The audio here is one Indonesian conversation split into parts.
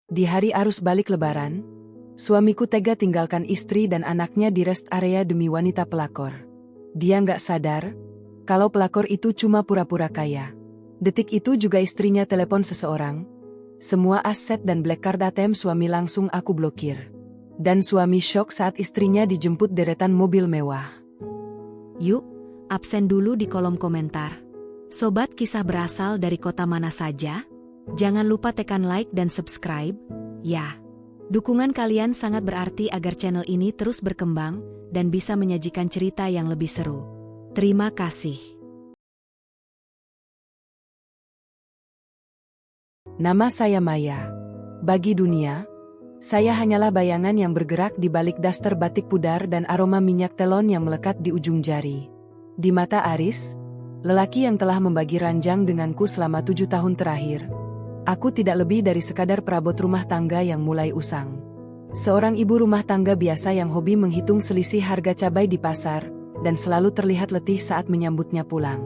Di hari arus balik Lebaran, suamiku tega tinggalkan istri dan anaknya di rest area demi wanita pelakor. Dia nggak sadar kalau pelakor itu cuma pura-pura kaya. Detik itu juga istrinya telepon seseorang. Semua aset dan black card ATM suami langsung aku blokir. Dan suami syok saat istrinya dijemput deretan mobil mewah. Yuk, absen dulu di kolom komentar. Sobat kisah berasal dari kota mana saja? Jangan lupa tekan like dan subscribe, ya. Dukungan kalian sangat berarti agar channel ini terus berkembang dan bisa menyajikan cerita yang lebih seru. Terima kasih. Nama saya Maya. Bagi dunia, saya hanyalah bayangan yang bergerak di balik daster batik pudar dan aroma minyak telon yang melekat di ujung jari. Di mata Aris, lelaki yang telah membagi ranjang denganku selama 7 tahun terakhir, aku tidak lebih dari sekadar perabot rumah tangga yang mulai usang. Seorang ibu rumah tangga biasa yang hobi menghitung selisih harga cabai di pasar, dan selalu terlihat letih saat menyambutnya pulang.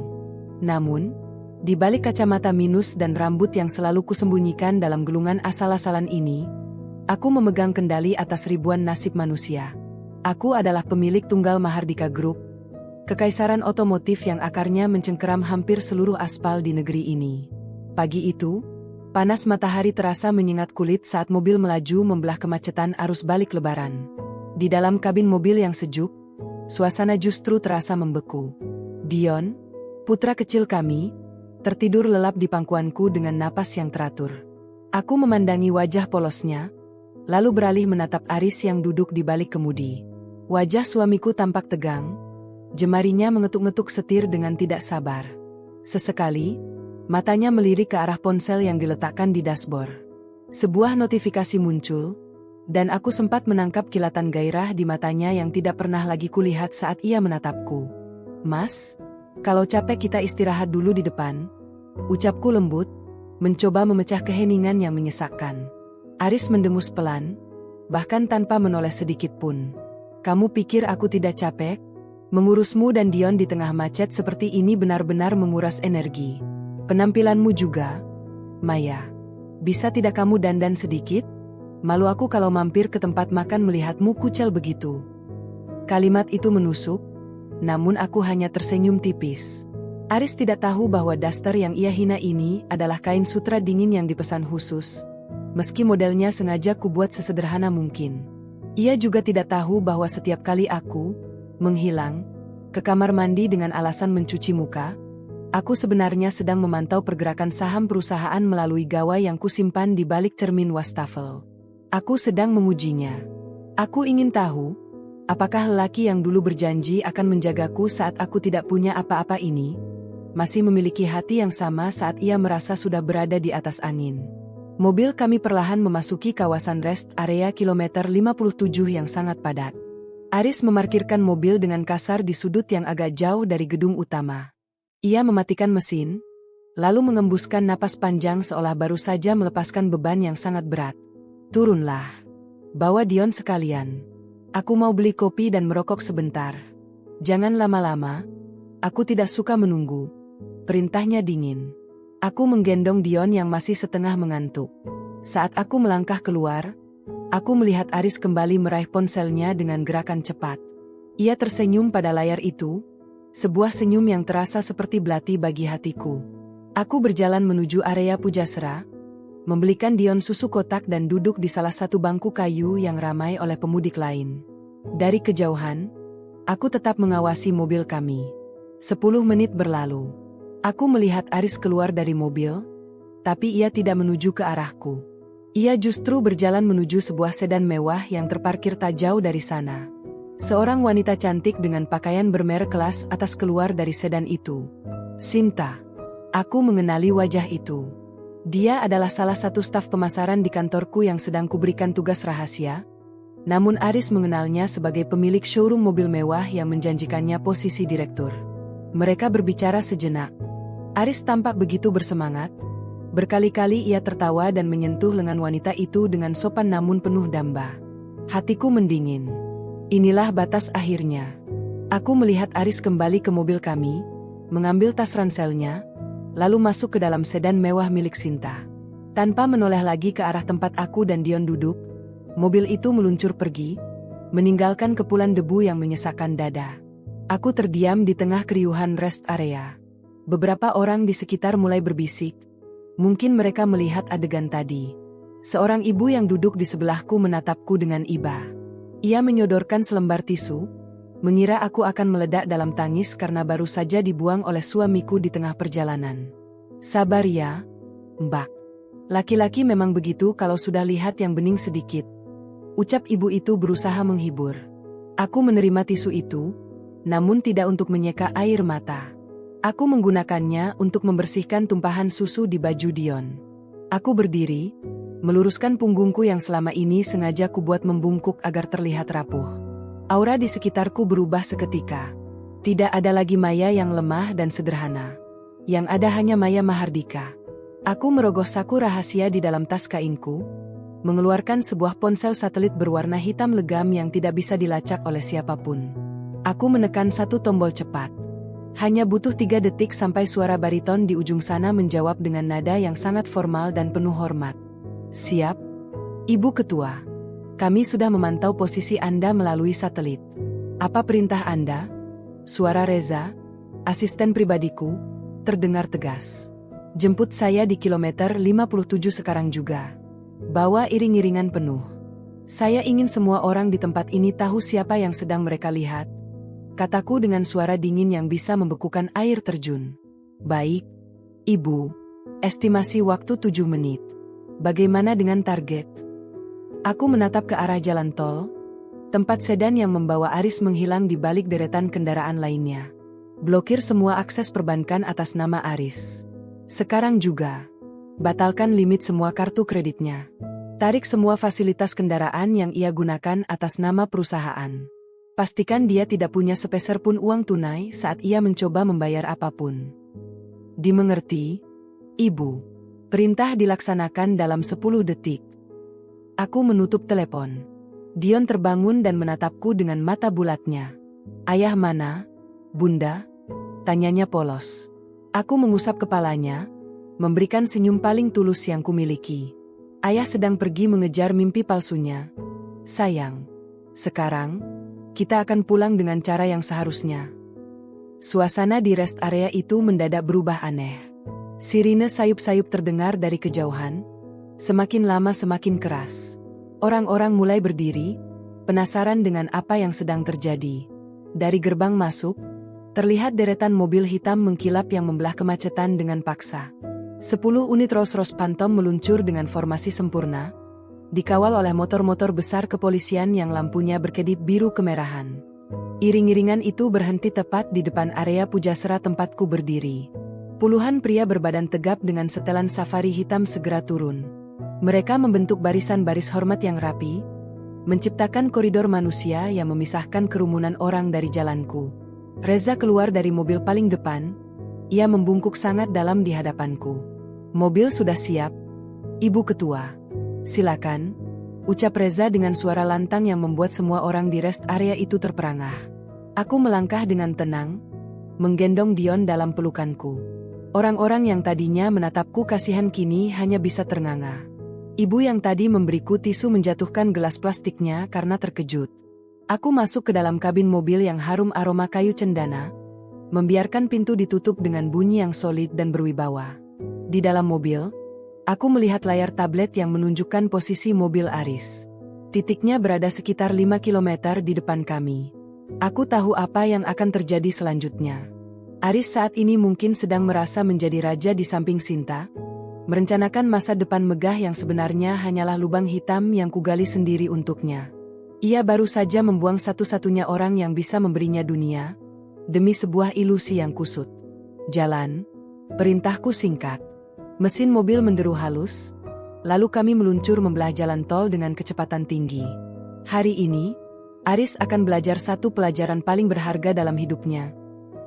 Namun, di balik kacamata minus dan rambut yang selalu kusembunyikan dalam gelungan asal-asalan ini, aku memegang kendali atas ribuan nasib manusia. Aku adalah pemilik Tunggal Mahardika Group, kekaisaran otomotif yang akarnya mencengkeram hampir seluruh aspal di negeri ini. Pagi itu, panas matahari terasa menyengat kulit saat mobil melaju membelah kemacetan arus balik Lebaran. Di dalam kabin mobil yang sejuk, suasana justru terasa membeku. Dion, putra kecil kami, tertidur lelap di pangkuanku dengan napas yang teratur. Aku memandangi wajah polosnya, lalu beralih menatap Aris yang duduk di balik kemudi. Wajah suamiku tampak tegang, jemarinya mengetuk-ngetuk setir dengan tidak sabar. Sesekali, matanya melirik ke arah ponsel yang diletakkan di dashboard. Sebuah notifikasi muncul, dan aku sempat menangkap kilatan gairah di matanya yang tidak pernah lagi kulihat saat ia menatapku. "Mas, kalau capek kita istirahat dulu di depan," ucapku lembut, mencoba memecah keheningan yang menyesakkan. Aris mendengus pelan, bahkan tanpa menoleh sedikit pun. "Kamu pikir aku tidak capek? Mengurusmu dan Dion di tengah macet seperti ini benar-benar menguras energi. Penampilanmu juga, Maya. Bisa tidak kamu dandan sedikit? Malu aku kalau mampir ke tempat makan melihatmu kucel begitu." Kalimat itu menusuk, namun aku hanya tersenyum tipis. Aris tidak tahu bahwa daster yang ia hina ini adalah kain sutra dingin yang dipesan khusus, meski modelnya sengaja kubuat sesederhana mungkin. Ia juga tidak tahu bahwa setiap kali aku menghilang ke kamar mandi dengan alasan mencuci muka, aku sebenarnya sedang memantau pergerakan saham perusahaan melalui gawai yang kusimpan di balik cermin wastafel. Aku sedang mengujinya. Aku ingin tahu, apakah lelaki yang dulu berjanji akan menjagaku saat aku tidak punya apa-apa ini masih memiliki hati yang sama saat ia merasa sudah berada di atas angin. Mobil kami perlahan memasuki kawasan rest area kilometer 57 yang sangat padat. Aris memarkirkan mobil dengan kasar di sudut yang agak jauh dari gedung utama. Ia mematikan mesin, lalu mengembuskan napas panjang seolah baru saja melepaskan beban yang sangat berat. "Turunlah. Bawa Dion sekalian. Aku mau beli kopi dan merokok sebentar. Jangan lama-lama, aku tidak suka menunggu," perintahnya dingin. Aku menggendong Dion yang masih setengah mengantuk. Saat aku melangkah keluar, aku melihat Aris kembali meraih ponselnya dengan gerakan cepat. Ia tersenyum pada layar itu, sebuah senyum yang terasa seperti belati bagi hatiku. Aku berjalan menuju area pujasera, membelikan Dion susu kotak dan duduk di salah satu bangku kayu yang ramai oleh pemudik lain. Dari kejauhan, aku tetap mengawasi mobil kami. 10 menit berlalu. Aku melihat Aris keluar dari mobil, tapi ia tidak menuju ke arahku. Ia justru berjalan menuju sebuah sedan mewah yang terparkir tak jauh dari sana. Seorang wanita cantik dengan pakaian bermerek kelas atas keluar dari sedan itu. Sinta. Aku mengenali wajah itu. Dia adalah salah satu staf pemasaran di kantorku yang sedang kuberikan tugas rahasia. Namun Aris mengenalnya sebagai pemilik showroom mobil mewah yang menjanjikannya posisi direktur. Mereka berbicara sejenak. Aris tampak begitu bersemangat. Berkali-kali ia tertawa dan menyentuh lengan wanita itu dengan sopan namun penuh damba. Hatiku mendingin. Inilah batas akhirnya. Aku melihat Aris kembali ke mobil kami, mengambil tas ranselnya, lalu masuk ke dalam sedan mewah milik Sinta. Tanpa menoleh lagi ke arah tempat aku dan Dion duduk, mobil itu meluncur pergi, meninggalkan kepulan debu yang menyesakkan dada. Aku terdiam di tengah keriuhan rest area. Beberapa orang di sekitar mulai berbisik. Mungkin mereka melihat adegan tadi. Seorang ibu yang duduk di sebelahku menatapku dengan iba. Ia menyodorkan selembar tisu, mengira aku akan meledak dalam tangis karena baru saja dibuang oleh suamiku di tengah perjalanan. Sabar ya, Mbak. Laki-laki memang begitu kalau sudah lihat yang bening sedikit. Ucap ibu itu berusaha menghibur. Aku menerima tisu itu, namun tidak untuk menyeka air mata. Aku menggunakannya untuk membersihkan tumpahan susu di baju Dion. Aku berdiri, meluruskan punggungku yang selama ini sengaja kubuat membungkuk agar terlihat rapuh. Aura di sekitarku berubah seketika. Tidak ada lagi Maya yang lemah dan sederhana. Yang ada hanya Maya Mahardika. Aku merogoh saku rahasia di dalam tas kainku, mengeluarkan sebuah ponsel satelit berwarna hitam legam yang tidak bisa dilacak oleh siapapun. Aku menekan satu tombol cepat. Hanya butuh 3 detik sampai suara bariton di ujung sana menjawab dengan nada yang sangat formal dan penuh hormat. Siap, Ibu Ketua. Kami sudah memantau posisi Anda melalui satelit. Apa perintah Anda? Suara Reza, asisten pribadiku, terdengar tegas. Jemput saya di kilometer 57 sekarang juga. Bawa iring-iringan penuh. Saya ingin semua orang di tempat ini tahu siapa yang sedang mereka lihat. Kataku dengan suara dingin yang bisa membekukan air terjun. Baik, Ibu. Estimasi waktu 7 menit. Bagaimana dengan target? Aku menatap ke arah jalan tol, tempat sedan yang membawa Aris menghilang di balik deretan kendaraan lainnya. Blokir semua akses perbankan atas nama Aris. Sekarang juga. Batalkan limit semua kartu kreditnya. Tarik semua fasilitas kendaraan yang ia gunakan atas nama perusahaan. Pastikan dia tidak punya sepeser pun uang tunai saat ia mencoba membayar apapun. Dimengerti, Ibu. Perintah dilaksanakan dalam 10 detik. Aku menutup telepon. Dion terbangun dan menatapku dengan mata bulatnya. Ayah mana, Bunda? Tanyanya polos. Aku mengusap kepalanya, memberikan senyum paling tulus yang kumiliki. Ayah sedang pergi mengejar mimpi palsunya. Sayang, sekarang, kita akan pulang dengan cara yang seharusnya. Suasana di rest area itu mendadak berubah aneh. Sirine sayup-sayup terdengar dari kejauhan, semakin lama semakin keras. Orang-orang mulai berdiri, penasaran dengan apa yang sedang terjadi. Dari gerbang masuk, terlihat deretan mobil hitam mengkilap yang membelah kemacetan dengan paksa. 10 unit Rolls-Royce Phantom meluncur dengan formasi sempurna, dikawal oleh motor-motor besar kepolisian yang lampunya berkedip biru kemerahan. Iring-iringan itu berhenti tepat di depan area pujasera tempatku berdiri. Puluhan pria berbadan tegap dengan setelan safari hitam segera turun. Mereka membentuk barisan baris hormat yang rapi, menciptakan koridor manusia yang memisahkan kerumunan orang dari jalanku. Reza keluar dari mobil paling depan, ia membungkuk sangat dalam di hadapanku. Mobil sudah siap, Ibu Ketua. Silakan, ucap Reza dengan suara lantang yang membuat semua orang di rest area itu terperangah. Aku melangkah dengan tenang, menggendong Dion dalam pelukanku. Orang-orang yang tadinya menatapku kasihan kini hanya bisa ternganga. Ibu yang tadi memberiku tisu menjatuhkan gelas plastiknya karena terkejut. Aku masuk ke dalam kabin mobil yang harum aroma kayu cendana, membiarkan pintu ditutup dengan bunyi yang solid dan berwibawa. Di dalam mobil, aku melihat layar tablet yang menunjukkan posisi mobil Aris. Titiknya berada sekitar 5 km di depan kami. Aku tahu apa yang akan terjadi selanjutnya. Aris saat ini mungkin sedang merasa menjadi raja di samping Sinta, merencanakan masa depan megah yang sebenarnya hanyalah lubang hitam yang kugali sendiri untuknya. Ia baru saja membuang satu-satunya orang yang bisa memberinya dunia, demi sebuah ilusi yang kusut. Jalan, perintahku singkat. Mesin mobil menderu halus, lalu kami meluncur membelah jalan tol dengan kecepatan tinggi. Hari ini, Aris akan belajar satu pelajaran paling berharga dalam hidupnya.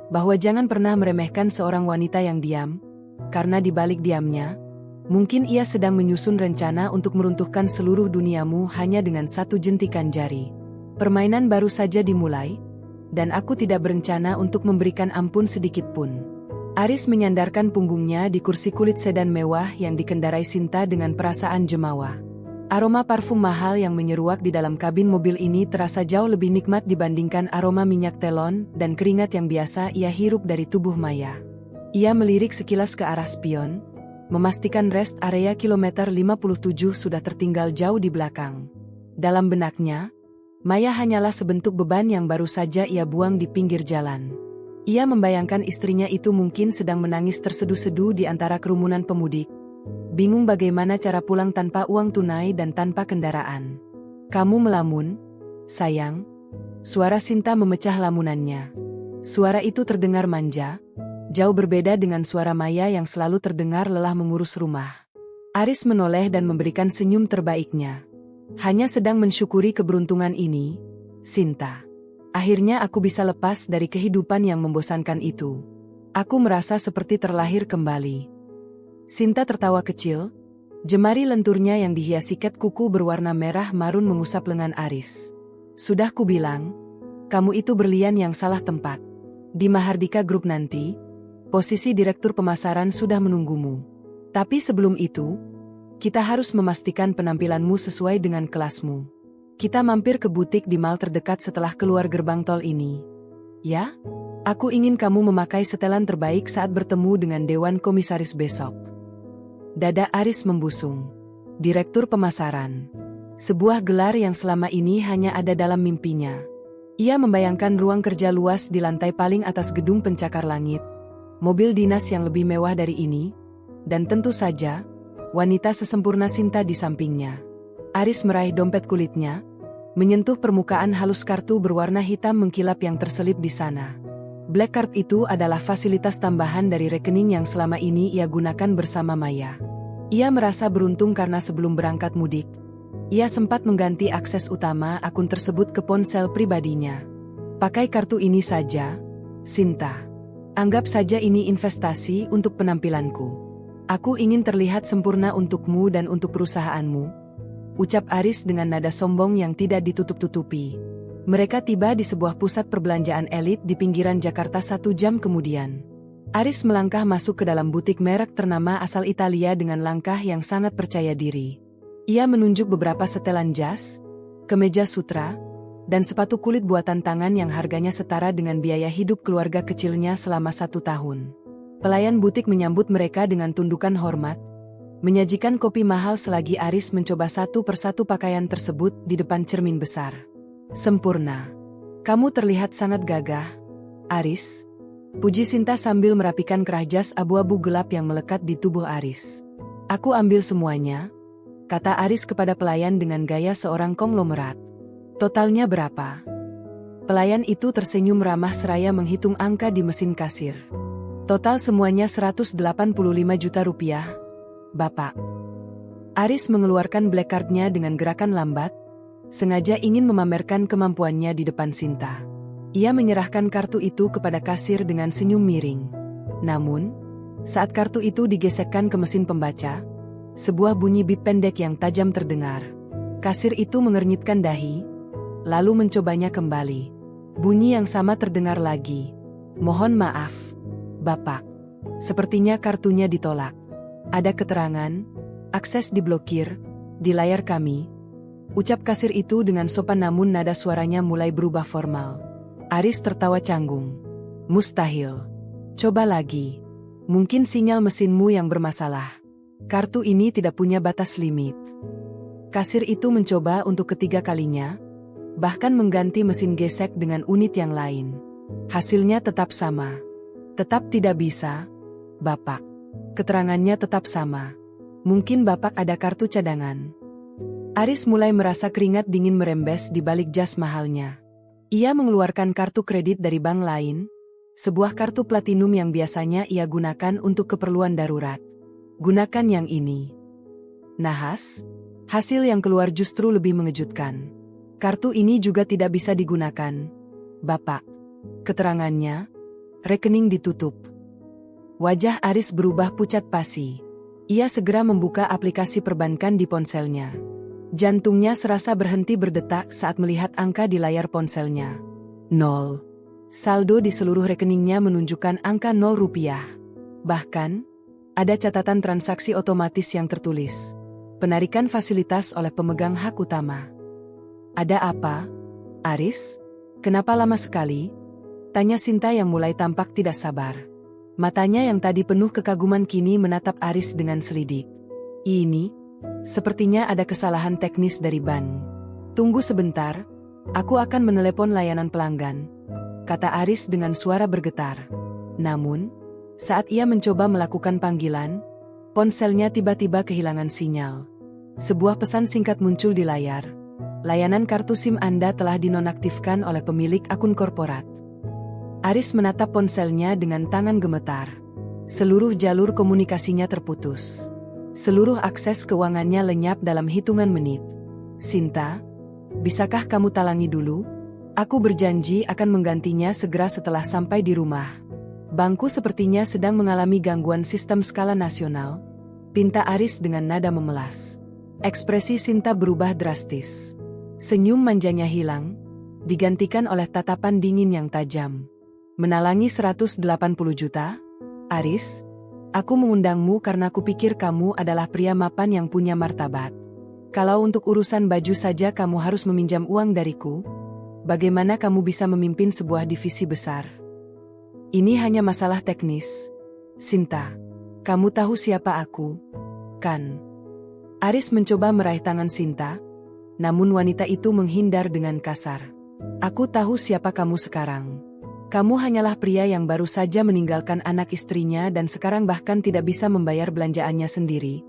Bahwa jangan pernah meremehkan seorang wanita yang diam, karena di balik diamnya, mungkin ia sedang menyusun rencana untuk meruntuhkan seluruh duniamu hanya dengan satu jentikan jari. Permainan baru saja dimulai, dan aku tidak berencana untuk memberikan ampun sedikit pun. Aris menyandarkan punggungnya di kursi kulit sedan mewah yang dikendarai Sinta dengan perasaan jemawa. Aroma parfum mahal yang menyeruak di dalam kabin mobil ini terasa jauh lebih nikmat dibandingkan aroma minyak telon dan keringat yang biasa ia hirup dari tubuh Maya. Ia melirik sekilas ke arah spion, memastikan rest area kilometer 57 sudah tertinggal jauh di belakang. Dalam benaknya, Maya hanyalah sebentuk beban yang baru saja ia buang di pinggir jalan. Ia membayangkan istrinya itu mungkin sedang menangis terseduh-seduh di antara kerumunan pemudik, bingung bagaimana cara pulang tanpa uang tunai dan tanpa kendaraan. "Kamu melamun, sayang?" Suara Sinta memecah lamunannya. Suara itu terdengar manja, jauh berbeda dengan suara Maya yang selalu terdengar lelah mengurus rumah. Aris menoleh dan memberikan senyum terbaiknya. "Hanya sedang mensyukuri keberuntungan ini, Sinta. Akhirnya aku bisa lepas dari kehidupan yang membosankan itu. Aku merasa seperti terlahir kembali." Sinta tertawa kecil, jemari lenturnya yang dihiasi ket kuku berwarna merah marun mengusap lengan Aris. "Sudah kubilang, kamu itu berlian yang salah tempat. Di Mahardika Group nanti, posisi direktur pemasaran sudah menunggumu. Tapi sebelum itu, kita harus memastikan penampilanmu sesuai dengan kelasmu. Kita mampir ke butik di mall terdekat setelah keluar gerbang tol ini. Ya? Aku ingin kamu memakai setelan terbaik saat bertemu dengan Dewan Komisaris besok." Dada Aris membusung. Direktur pemasaran. Sebuah gelar yang selama ini hanya ada dalam mimpinya. Ia membayangkan ruang kerja luas di lantai paling atas gedung pencakar langit, mobil dinas yang lebih mewah dari ini, dan tentu saja, wanita sesempurna Sinta di sampingnya. Aris meraih dompet kulitnya, menyentuh permukaan halus kartu berwarna hitam mengkilap yang terselip di sana. Black Card itu adalah fasilitas tambahan dari rekening yang selama ini ia gunakan bersama Maya. Ia merasa beruntung karena sebelum berangkat mudik, ia sempat mengganti akses utama akun tersebut ke ponsel pribadinya. "Pakai kartu ini saja, Sinta. Anggap saja ini investasi untuk penampilanku. Aku ingin terlihat sempurna untukmu dan untuk perusahaanmu," ucap Aris dengan nada sombong yang tidak ditutup-tutupi. Mereka tiba di sebuah pusat perbelanjaan elit di pinggiran Jakarta 1 jam kemudian. Aris melangkah masuk ke dalam butik merek ternama asal Italia dengan langkah yang sangat percaya diri. Ia menunjuk beberapa setelan jas, kemeja sutra, dan sepatu kulit buatan tangan yang harganya setara dengan biaya hidup keluarga kecilnya selama 1 tahun. Pelayan butik menyambut mereka dengan tundukan hormat, menyajikan kopi mahal selagi Aris mencoba satu persatu pakaian tersebut di depan cermin besar. "Sempurna. Kamu terlihat sangat gagah, Aris," puji Sinta sambil merapikan kerah jas abu-abu gelap yang melekat di tubuh Aris. "Aku ambil semuanya," kata Aris kepada pelayan dengan gaya seorang konglomerat. "Totalnya berapa?" Pelayan itu tersenyum ramah seraya menghitung angka di mesin kasir. "Total semuanya 185 juta rupiah, Bapak." Aris mengeluarkan black card-nya dengan gerakan lambat, sengaja ingin memamerkan kemampuannya di depan Sinta. Ia menyerahkan kartu itu kepada kasir dengan senyum miring. Namun, saat kartu itu digesekkan ke mesin pembaca, sebuah bunyi bip pendek yang tajam terdengar. Kasir itu mengernyitkan dahi, lalu mencobanya kembali. Bunyi yang sama terdengar lagi. "Mohon maaf, Bapak. Sepertinya kartunya ditolak. Ada keterangan, akses diblokir, di layar kami," ucap kasir itu dengan sopan namun nada suaranya mulai berubah formal. Aris tertawa canggung. "Mustahil. Coba lagi. Mungkin sinyal mesinmu yang bermasalah. Kartu ini tidak punya batas limit." Kasir itu mencoba untuk ketiga kalinya, bahkan mengganti mesin gesek dengan unit yang lain. Hasilnya tetap sama. "Tetap tidak bisa, Bapak. Keterangannya tetap sama. Mungkin Bapak ada kartu cadangan." Aris mulai merasa keringat dingin merembes di balik jas mahalnya. Ia mengeluarkan kartu kredit dari bank lain, sebuah kartu platinum yang biasanya ia gunakan untuk keperluan darurat. "Gunakan yang ini." Nahas, hasil yang keluar justru lebih mengejutkan. "Kartu ini juga tidak bisa digunakan, Bapak. Keterangannya, rekening ditutup." Wajah Aris berubah pucat pasi. Ia segera membuka aplikasi perbankan di ponselnya. Jantungnya serasa berhenti berdetak saat melihat angka di layar ponselnya. 0. Saldo di seluruh rekeningnya menunjukkan angka 0 rupiah. Bahkan, ada catatan transaksi otomatis yang tertulis. Penarikan fasilitas oleh pemegang hak utama. Ada apa, Aris? Kenapa lama sekali? Tanya Sinta yang mulai tampak tidak sabar. Matanya yang tadi penuh kekaguman kini menatap Aris dengan selidik. Ini, sepertinya ada kesalahan teknis dari bank. Tunggu sebentar, aku akan menelepon layanan pelanggan, kata Aris dengan suara bergetar. Namun, saat ia mencoba melakukan panggilan, ponselnya tiba-tiba kehilangan sinyal. Sebuah pesan singkat muncul di layar. Layanan kartu SIM Anda telah dinonaktifkan oleh pemilik akun korporat. Aris menatap ponselnya dengan tangan gemetar. Seluruh jalur komunikasinya terputus. Seluruh akses keuangannya lenyap dalam hitungan menit. Sinta, bisakah kamu talangi dulu? Aku berjanji akan menggantinya segera setelah sampai di rumah. Bankku sepertinya sedang mengalami gangguan sistem skala nasional, pinta Aris dengan nada memelas. Ekspresi Sinta berubah drastis. Senyum manjanya hilang, digantikan oleh tatapan dingin yang tajam. Menalangi 180 juta? Aris, aku mengundangmu karena kupikir kamu adalah pria mapan yang punya martabat. Kalau untuk urusan baju saja kamu harus meminjam uang dariku, bagaimana kamu bisa memimpin sebuah divisi besar? Ini hanya masalah teknis. Sinta, kamu tahu siapa aku, kan? Aris mencoba meraih tangan Sinta, namun wanita itu menghindar dengan kasar. Aku tahu siapa kamu sekarang. Kamu hanyalah pria yang baru saja meninggalkan anak istrinya dan sekarang bahkan tidak bisa membayar belanjaannya sendiri,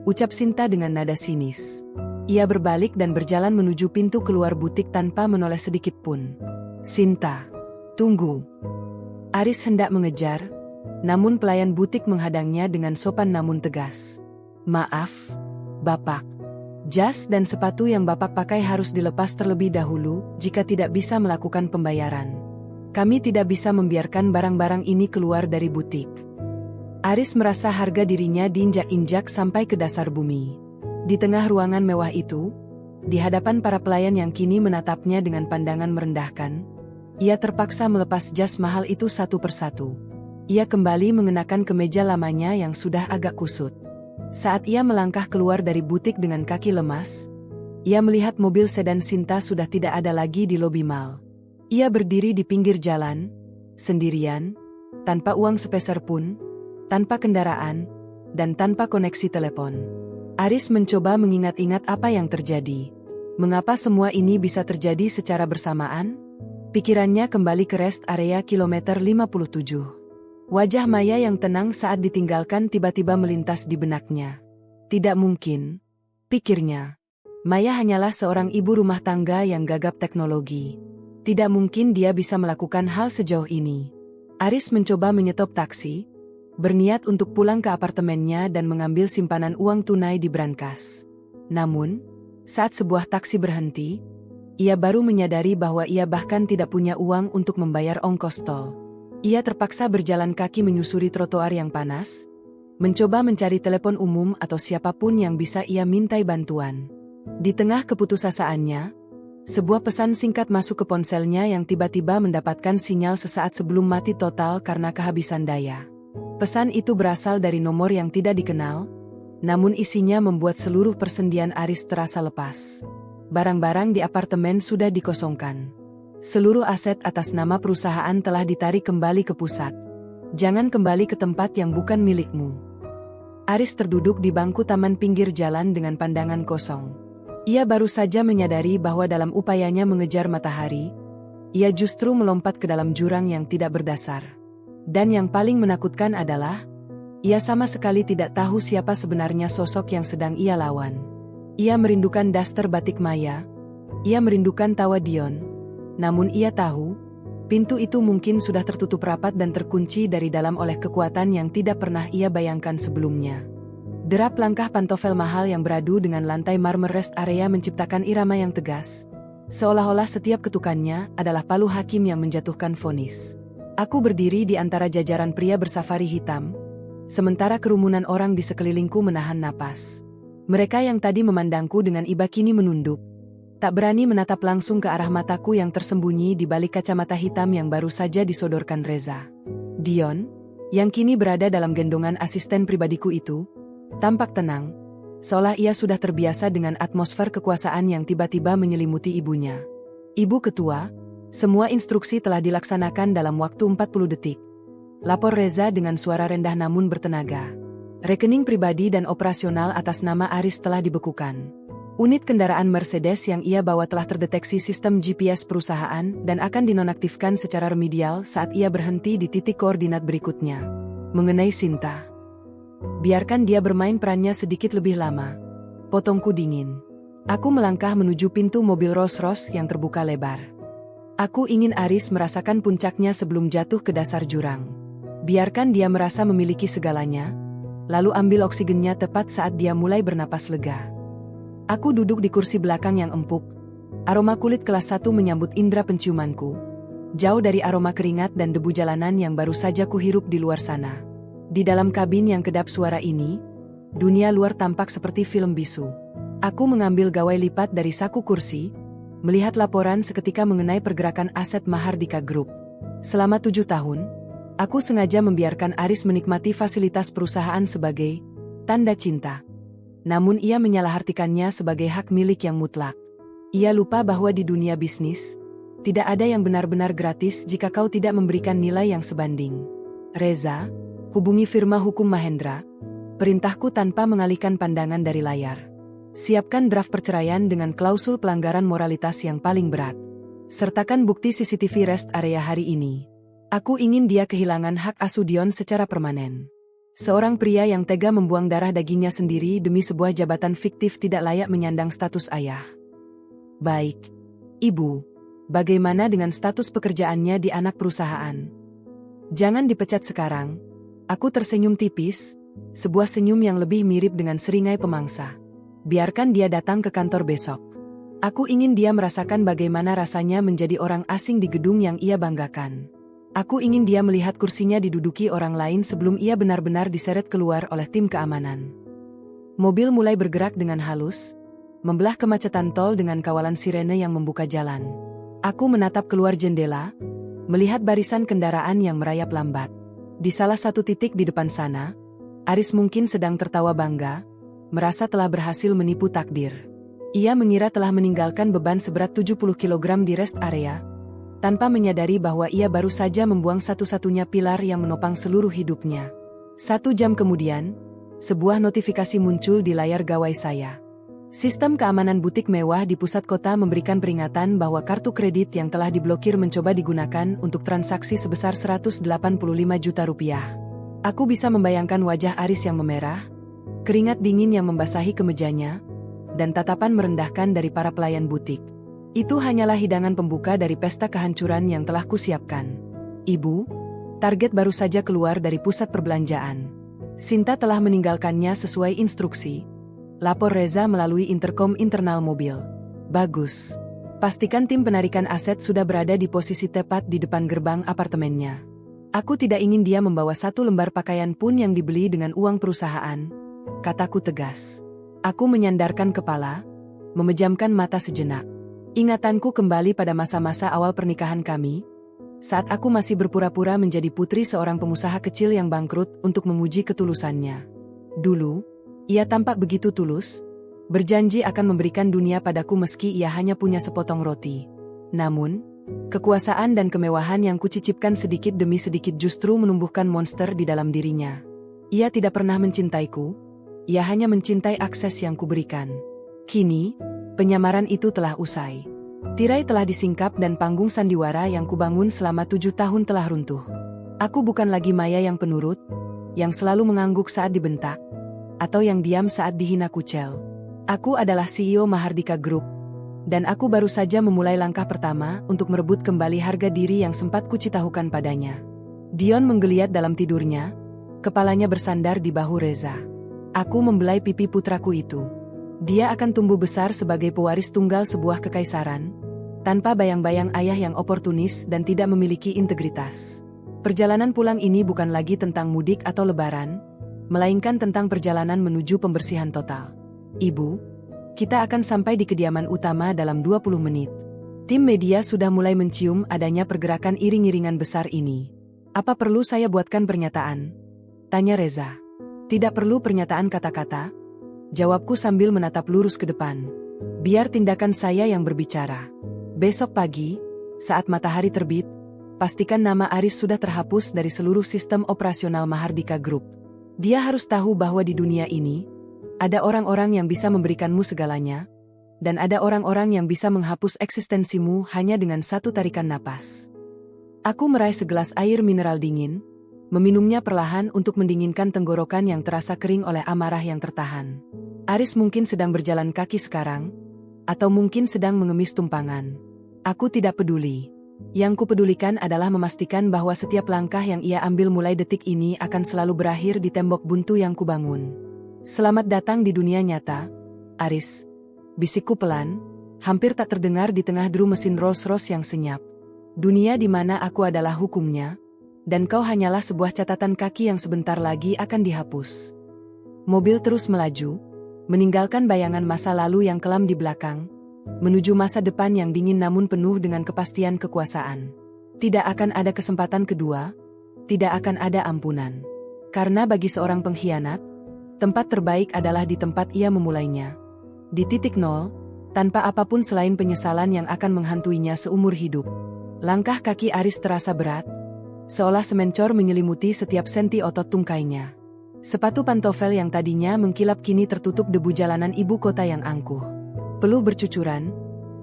ucap Sinta dengan nada sinis. Ia berbalik dan berjalan menuju pintu keluar butik tanpa menoleh sedikit pun. Sinta, tunggu. Aris hendak mengejar, namun pelayan butik menghadangnya dengan sopan namun tegas. Maaf, Bapak. Jas dan sepatu yang Bapak pakai harus dilepas terlebih dahulu jika tidak bisa melakukan pembayaran. Kami tidak bisa membiarkan barang-barang ini keluar dari butik. Aris merasa harga dirinya diinjak-injak sampai ke dasar bumi. Di tengah ruangan mewah itu, di hadapan para pelayan yang kini menatapnya dengan pandangan merendahkan, ia terpaksa melepas jas mahal itu satu persatu. Ia kembali mengenakan kemeja lamanya yang sudah agak kusut. Saat ia melangkah keluar dari butik dengan kaki lemas, ia melihat mobil sedan Sinta sudah tidak ada lagi di lobi mal. Ia berdiri di pinggir jalan, sendirian, tanpa uang sepeser pun, tanpa kendaraan, dan tanpa koneksi telepon. Aris mencoba mengingat-ingat apa yang terjadi. Mengapa semua ini bisa terjadi secara bersamaan? Pikirannya kembali ke rest area kilometer 57. Wajah Maya yang tenang saat ditinggalkan tiba-tiba melintas di benaknya. Tidak mungkin, pikirnya. Maya hanyalah seorang ibu rumah tangga yang gagap teknologi. Tidak mungkin dia bisa melakukan hal sejauh ini. Aris mencoba menyetop taksi, berniat untuk pulang ke apartemennya dan mengambil simpanan uang tunai di brankas. Namun, saat sebuah taksi berhenti, ia baru menyadari bahwa ia bahkan tidak punya uang untuk membayar ongkos tol. Ia terpaksa berjalan kaki menyusuri trotoar yang panas, mencoba mencari telepon umum atau siapapun yang bisa ia mintai bantuan. Di tengah keputusasaannya, sebuah pesan singkat masuk ke ponselnya yang tiba-tiba mendapatkan sinyal sesaat sebelum mati total karena kehabisan daya. Pesan itu berasal dari nomor yang tidak dikenal, namun isinya membuat seluruh persendian Aris terasa lepas. Barang-barang di apartemen sudah dikosongkan. Seluruh aset atas nama perusahaan telah ditarik kembali ke pusat. Jangan kembali ke tempat yang bukan milikmu. Aris terduduk di bangku taman pinggir jalan dengan pandangan kosong. Ia baru saja menyadari bahwa dalam upayanya mengejar matahari, ia justru melompat ke dalam jurang yang tidak berdasar. Dan yang paling menakutkan adalah, ia sama sekali tidak tahu siapa sebenarnya sosok yang sedang ia lawan. Ia merindukan daster batik Maya, ia merindukan tawa Dion, namun ia tahu, pintu itu mungkin sudah tertutup rapat dan terkunci dari dalam oleh kekuatan yang tidak pernah ia bayangkan sebelumnya. Derap langkah pantofel mahal yang beradu dengan lantai marmer rest area menciptakan irama yang tegas. Seolah-olah setiap ketukannya adalah palu hakim yang menjatuhkan vonis. Aku berdiri di antara jajaran pria bersafari hitam, sementara kerumunan orang di sekelilingku menahan napas. Mereka yang tadi memandangku dengan iba kini menunduk, tak berani menatap langsung ke arah mataku yang tersembunyi di balik kacamata hitam yang baru saja disodorkan Reza. Dion, yang kini berada dalam gendongan asisten pribadiku itu, tampak tenang, seolah ia sudah terbiasa dengan atmosfer kekuasaan yang tiba-tiba menyelimuti ibunya. Ibu ketua, semua instruksi telah dilaksanakan dalam waktu 40 detik. Lapor Reza dengan suara rendah namun bertenaga. Rekening pribadi dan operasional atas nama Aris telah dibekukan. Unit kendaraan Mercedes yang ia bawa telah terdeteksi sistem GPS perusahaan dan akan dinonaktifkan secara remedial saat ia berhenti di titik koordinat berikutnya. Mengenai Sinta, biarkan dia bermain perannya sedikit lebih lama. Potongku dingin. Aku melangkah menuju pintu mobil Rolls-Royce yang terbuka lebar. Aku ingin Aris merasakan puncaknya sebelum jatuh ke dasar jurang. Biarkan dia merasa memiliki segalanya, lalu ambil oksigennya tepat saat dia mulai bernapas lega. Aku duduk di kursi belakang yang empuk. Aroma kulit kelas 1 menyambut indera penciumanku. Jauh dari aroma keringat dan debu jalanan yang baru saja kuhirup di luar sana. Di dalam kabin yang kedap suara ini, dunia luar tampak seperti film bisu. Aku mengambil gawai lipat dari saku kursi, melihat laporan seketika mengenai pergerakan aset Mahardika Group. Selama 7 tahun, aku sengaja membiarkan Aris menikmati fasilitas perusahaan sebagai tanda cinta. Namun ia menyalahartikannya sebagai hak milik yang mutlak. Ia lupa bahwa di dunia bisnis, tidak ada yang benar-benar gratis jika kau tidak memberikan nilai yang sebanding. Reza, hubungi firma hukum Mahendra. Perintahku tanpa mengalihkan pandangan dari layar. Siapkan draft perceraian dengan klausul pelanggaran moralitas yang paling berat. Sertakan bukti CCTV rest area hari ini. Aku ingin dia kehilangan hak asuh Dion secara permanen. Seorang pria yang tega membuang darah dagingnya sendiri demi sebuah jabatan fiktif tidak layak menyandang status ayah. Baik. Ibu, bagaimana dengan status pekerjaannya di anak perusahaan? Jangan dipecat sekarang. Aku tersenyum tipis, sebuah senyum yang lebih mirip dengan seringai pemangsa. Biarkan dia datang ke kantor besok. Aku ingin dia merasakan bagaimana rasanya menjadi orang asing di gedung yang ia banggakan. Aku ingin dia melihat kursinya diduduki orang lain sebelum ia benar-benar diseret keluar oleh tim keamanan. Mobil mulai bergerak dengan halus, membelah kemacetan tol dengan kawalan sirene yang membuka jalan. Aku menatap keluar jendela, melihat barisan kendaraan yang merayap lambat. Di salah satu titik di depan sana, Aris mungkin sedang tertawa bangga, merasa telah berhasil menipu takdir. Ia mengira telah meninggalkan beban seberat 70 kg di rest area, tanpa menyadari bahwa ia baru saja membuang satu-satunya pilar yang menopang seluruh hidupnya. 1 jam kemudian, sebuah notifikasi muncul di layar gawai saya. Sistem keamanan butik mewah di pusat kota memberikan peringatan bahwa kartu kredit yang telah diblokir mencoba digunakan untuk transaksi sebesar 185 juta rupiah. Aku bisa membayangkan wajah Aris yang memerah, keringat dingin yang membasahi kemejanya, dan tatapan merendahkan dari para pelayan butik. Itu hanyalah hidangan pembuka dari pesta kehancuran yang telah kusiapkan. Ibu, target baru saja keluar dari pusat perbelanjaan. Sinta telah meninggalkannya sesuai instruksi. Lapor Reza melalui interkom internal mobil. Bagus. Pastikan tim penarikan aset sudah berada di posisi tepat di depan gerbang apartemennya. Aku tidak ingin dia membawa 1 lembar pakaian pun yang dibeli dengan uang perusahaan, kataku tegas. Aku menyandarkan kepala, memejamkan mata sejenak. Ingatanku kembali pada masa-masa awal pernikahan kami, saat aku masih berpura-pura menjadi putri seorang pengusaha kecil yang bangkrut untuk menguji ketulusannya. Dulu, ia tampak begitu tulus, berjanji akan memberikan dunia padaku meski ia hanya punya sepotong roti. Namun, kekuasaan dan kemewahan yang kucicipkan sedikit demi sedikit justru menumbuhkan monster di dalam dirinya. Ia tidak pernah mencintaiku, ia hanya mencintai akses yang kuberikan. Kini, penyamaran itu telah usai. Tirai telah disingkap dan panggung sandiwara yang kubangun selama 7 tahun telah runtuh. Aku bukan lagi Maya yang penurut, yang selalu mengangguk saat dibentak, atau yang diam saat dihina kucel. Aku adalah CEO Mahardika Group, dan aku baru saja memulai langkah pertama untuk merebut kembali harga diri yang sempat kucitahukan padanya. Dion menggeliat dalam tidurnya, kepalanya bersandar di bahu Reza. Aku membelai pipi putraku itu. Dia akan tumbuh besar sebagai pewaris tunggal sebuah kekaisaran, tanpa bayang-bayang ayah yang oportunis dan tidak memiliki integritas. Perjalanan pulang ini bukan lagi tentang mudik atau lebaran, melainkan tentang perjalanan menuju pembersihan total. Ibu, kita akan sampai di kediaman utama dalam 20 menit. Tim media sudah mulai mencium adanya pergerakan iring-iringan besar ini. Apa perlu saya buatkan pernyataan? Tanya Reza. Tidak perlu pernyataan kata-kata, jawabku sambil menatap lurus ke depan. Biar tindakan saya yang berbicara. Besok pagi, saat matahari terbit, pastikan nama Aris sudah terhapus dari seluruh sistem operasional Mahardika Group. Dia harus tahu bahwa di dunia ini, ada orang-orang yang bisa memberikanmu segalanya, dan ada orang-orang yang bisa menghapus eksistensimu hanya dengan satu tarikan napas. Aku meraih segelas air mineral dingin, meminumnya perlahan untuk mendinginkan tenggorokan yang terasa kering oleh amarah yang tertahan. Aris mungkin sedang berjalan kaki sekarang, atau mungkin sedang mengemis tumpangan. Aku tidak peduli. Yang kupedulikan adalah memastikan bahwa setiap langkah yang ia ambil mulai detik ini akan selalu berakhir di tembok buntu yang kubangun. Selamat datang di dunia nyata, Aris. Bisikku pelan, hampir tak terdengar di tengah deru mesin Rolls-Royce yang senyap. Dunia di mana aku adalah hukumnya, dan kau hanyalah sebuah catatan kaki yang sebentar lagi akan dihapus. Mobil terus melaju, meninggalkan bayangan masa lalu yang kelam di belakang, menuju masa depan yang dingin namun penuh dengan kepastian kekuasaan. Tidak akan ada kesempatan kedua, tidak akan ada ampunan. Karena bagi seorang pengkhianat, tempat terbaik adalah di tempat ia memulainya. Di titik nol, tanpa apapun selain penyesalan yang akan menghantuinya seumur hidup. Langkah kaki Aris terasa berat, seolah semencor menyelimuti setiap senti otot tungkainya. Sepatu pantofel yang tadinya mengkilap kini tertutup debu jalanan ibu kota yang angkuh. Peluh bercucuran,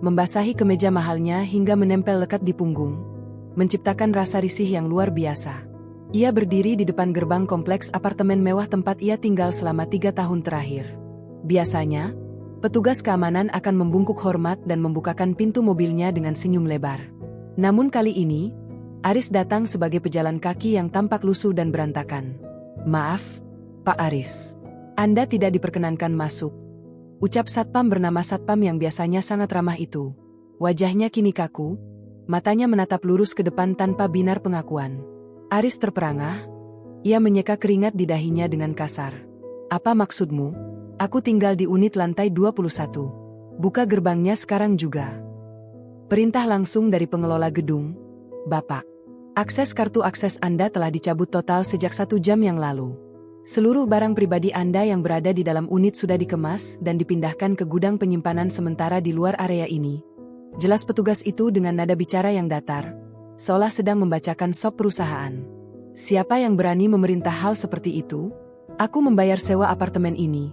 membasahi kemeja mahalnya hingga menempel lekat di punggung, menciptakan rasa risih yang luar biasa. Ia berdiri di depan gerbang kompleks apartemen mewah tempat ia tinggal selama 3 tahun terakhir. Biasanya, petugas keamanan akan membungkuk hormat dan membukakan pintu mobilnya dengan senyum lebar. Namun kali ini, Aris datang sebagai pejalan kaki yang tampak lusuh dan berantakan. "Maaf, Pak Aris. Anda tidak diperkenankan masuk," ucap satpam bernama Satpam yang biasanya sangat ramah itu. Wajahnya kini kaku, matanya menatap lurus ke depan tanpa binar pengakuan. Aris terperangah, ia menyeka keringat di dahinya dengan kasar. "Apa maksudmu? Aku tinggal di unit lantai 21. Buka gerbangnya sekarang juga." "Perintah langsung dari pengelola gedung, Bapak. Akses kartu akses Anda telah dicabut total sejak 1 jam yang lalu. Seluruh barang pribadi Anda yang berada di dalam unit sudah dikemas dan dipindahkan ke gudang penyimpanan sementara di luar area ini." Jelas petugas itu dengan nada bicara yang datar, seolah sedang membacakan sop perusahaan. "Siapa yang berani memerintah hal seperti itu? Aku membayar sewa apartemen ini,"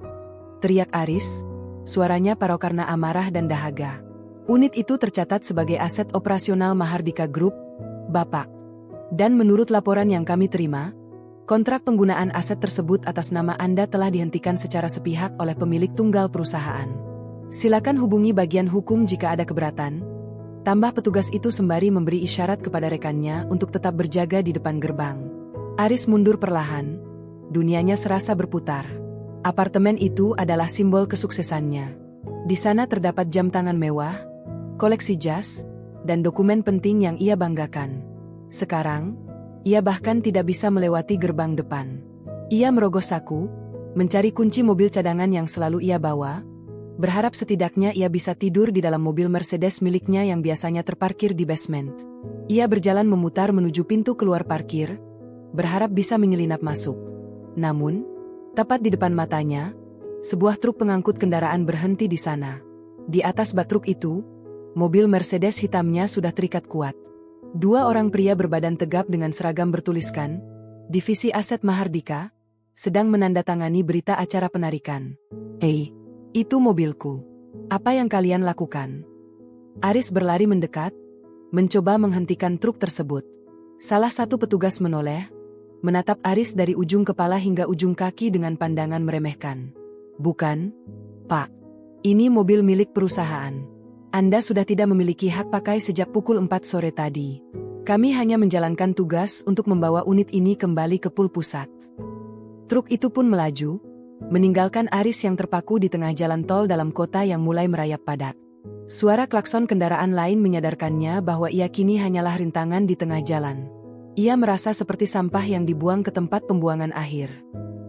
teriak Aris, suaranya parau karena amarah dan dahaga. "Unit itu tercatat sebagai aset operasional Mahardika Group, Bapak. Dan menurut laporan yang kami terima, kontrak penggunaan aset tersebut atas nama Anda telah dihentikan secara sepihak oleh pemilik tunggal perusahaan. Silakan hubungi bagian hukum jika ada keberatan," tambah petugas itu sembari memberi isyarat kepada rekannya untuk tetap berjaga di depan gerbang. Aris mundur perlahan, dunianya serasa berputar. Apartemen itu adalah simbol kesuksesannya. Di sana terdapat jam tangan mewah, koleksi jas, dan dokumen penting yang ia banggakan. Sekarang, ia bahkan tidak bisa melewati gerbang depan. Ia merogoh saku, mencari kunci mobil cadangan yang selalu ia bawa, berharap setidaknya ia bisa tidur di dalam mobil Mercedes miliknya yang biasanya terparkir di basement. Ia berjalan memutar menuju pintu keluar parkir, berharap bisa menyelinap masuk. Namun, tepat di depan matanya, sebuah truk pengangkut kendaraan berhenti di sana. Di atas bak truk itu, mobil Mercedes hitamnya sudah terikat kuat. 2 orang pria berbadan tegap dengan seragam bertuliskan, Divisi Aset Mahardika, sedang menandatangani berita acara penarikan. "Hei, itu mobilku. Apa yang kalian lakukan?" Aris berlari mendekat, mencoba menghentikan truk tersebut. Salah satu petugas menoleh, menatap Aris dari ujung kepala hingga ujung kaki dengan pandangan meremehkan. "Bukan, Pak. Ini mobil milik perusahaan. Anda sudah tidak memiliki hak pakai sejak pukul 4 sore tadi. Kami hanya menjalankan tugas untuk membawa unit ini kembali ke pool pusat." Truk itu pun melaju, meninggalkan Aris yang terpaku di tengah jalan tol dalam kota yang mulai merayap padat. Suara klakson kendaraan lain menyadarkannya bahwa ia kini hanyalah rintangan di tengah jalan. Ia merasa seperti sampah yang dibuang ke tempat pembuangan akhir.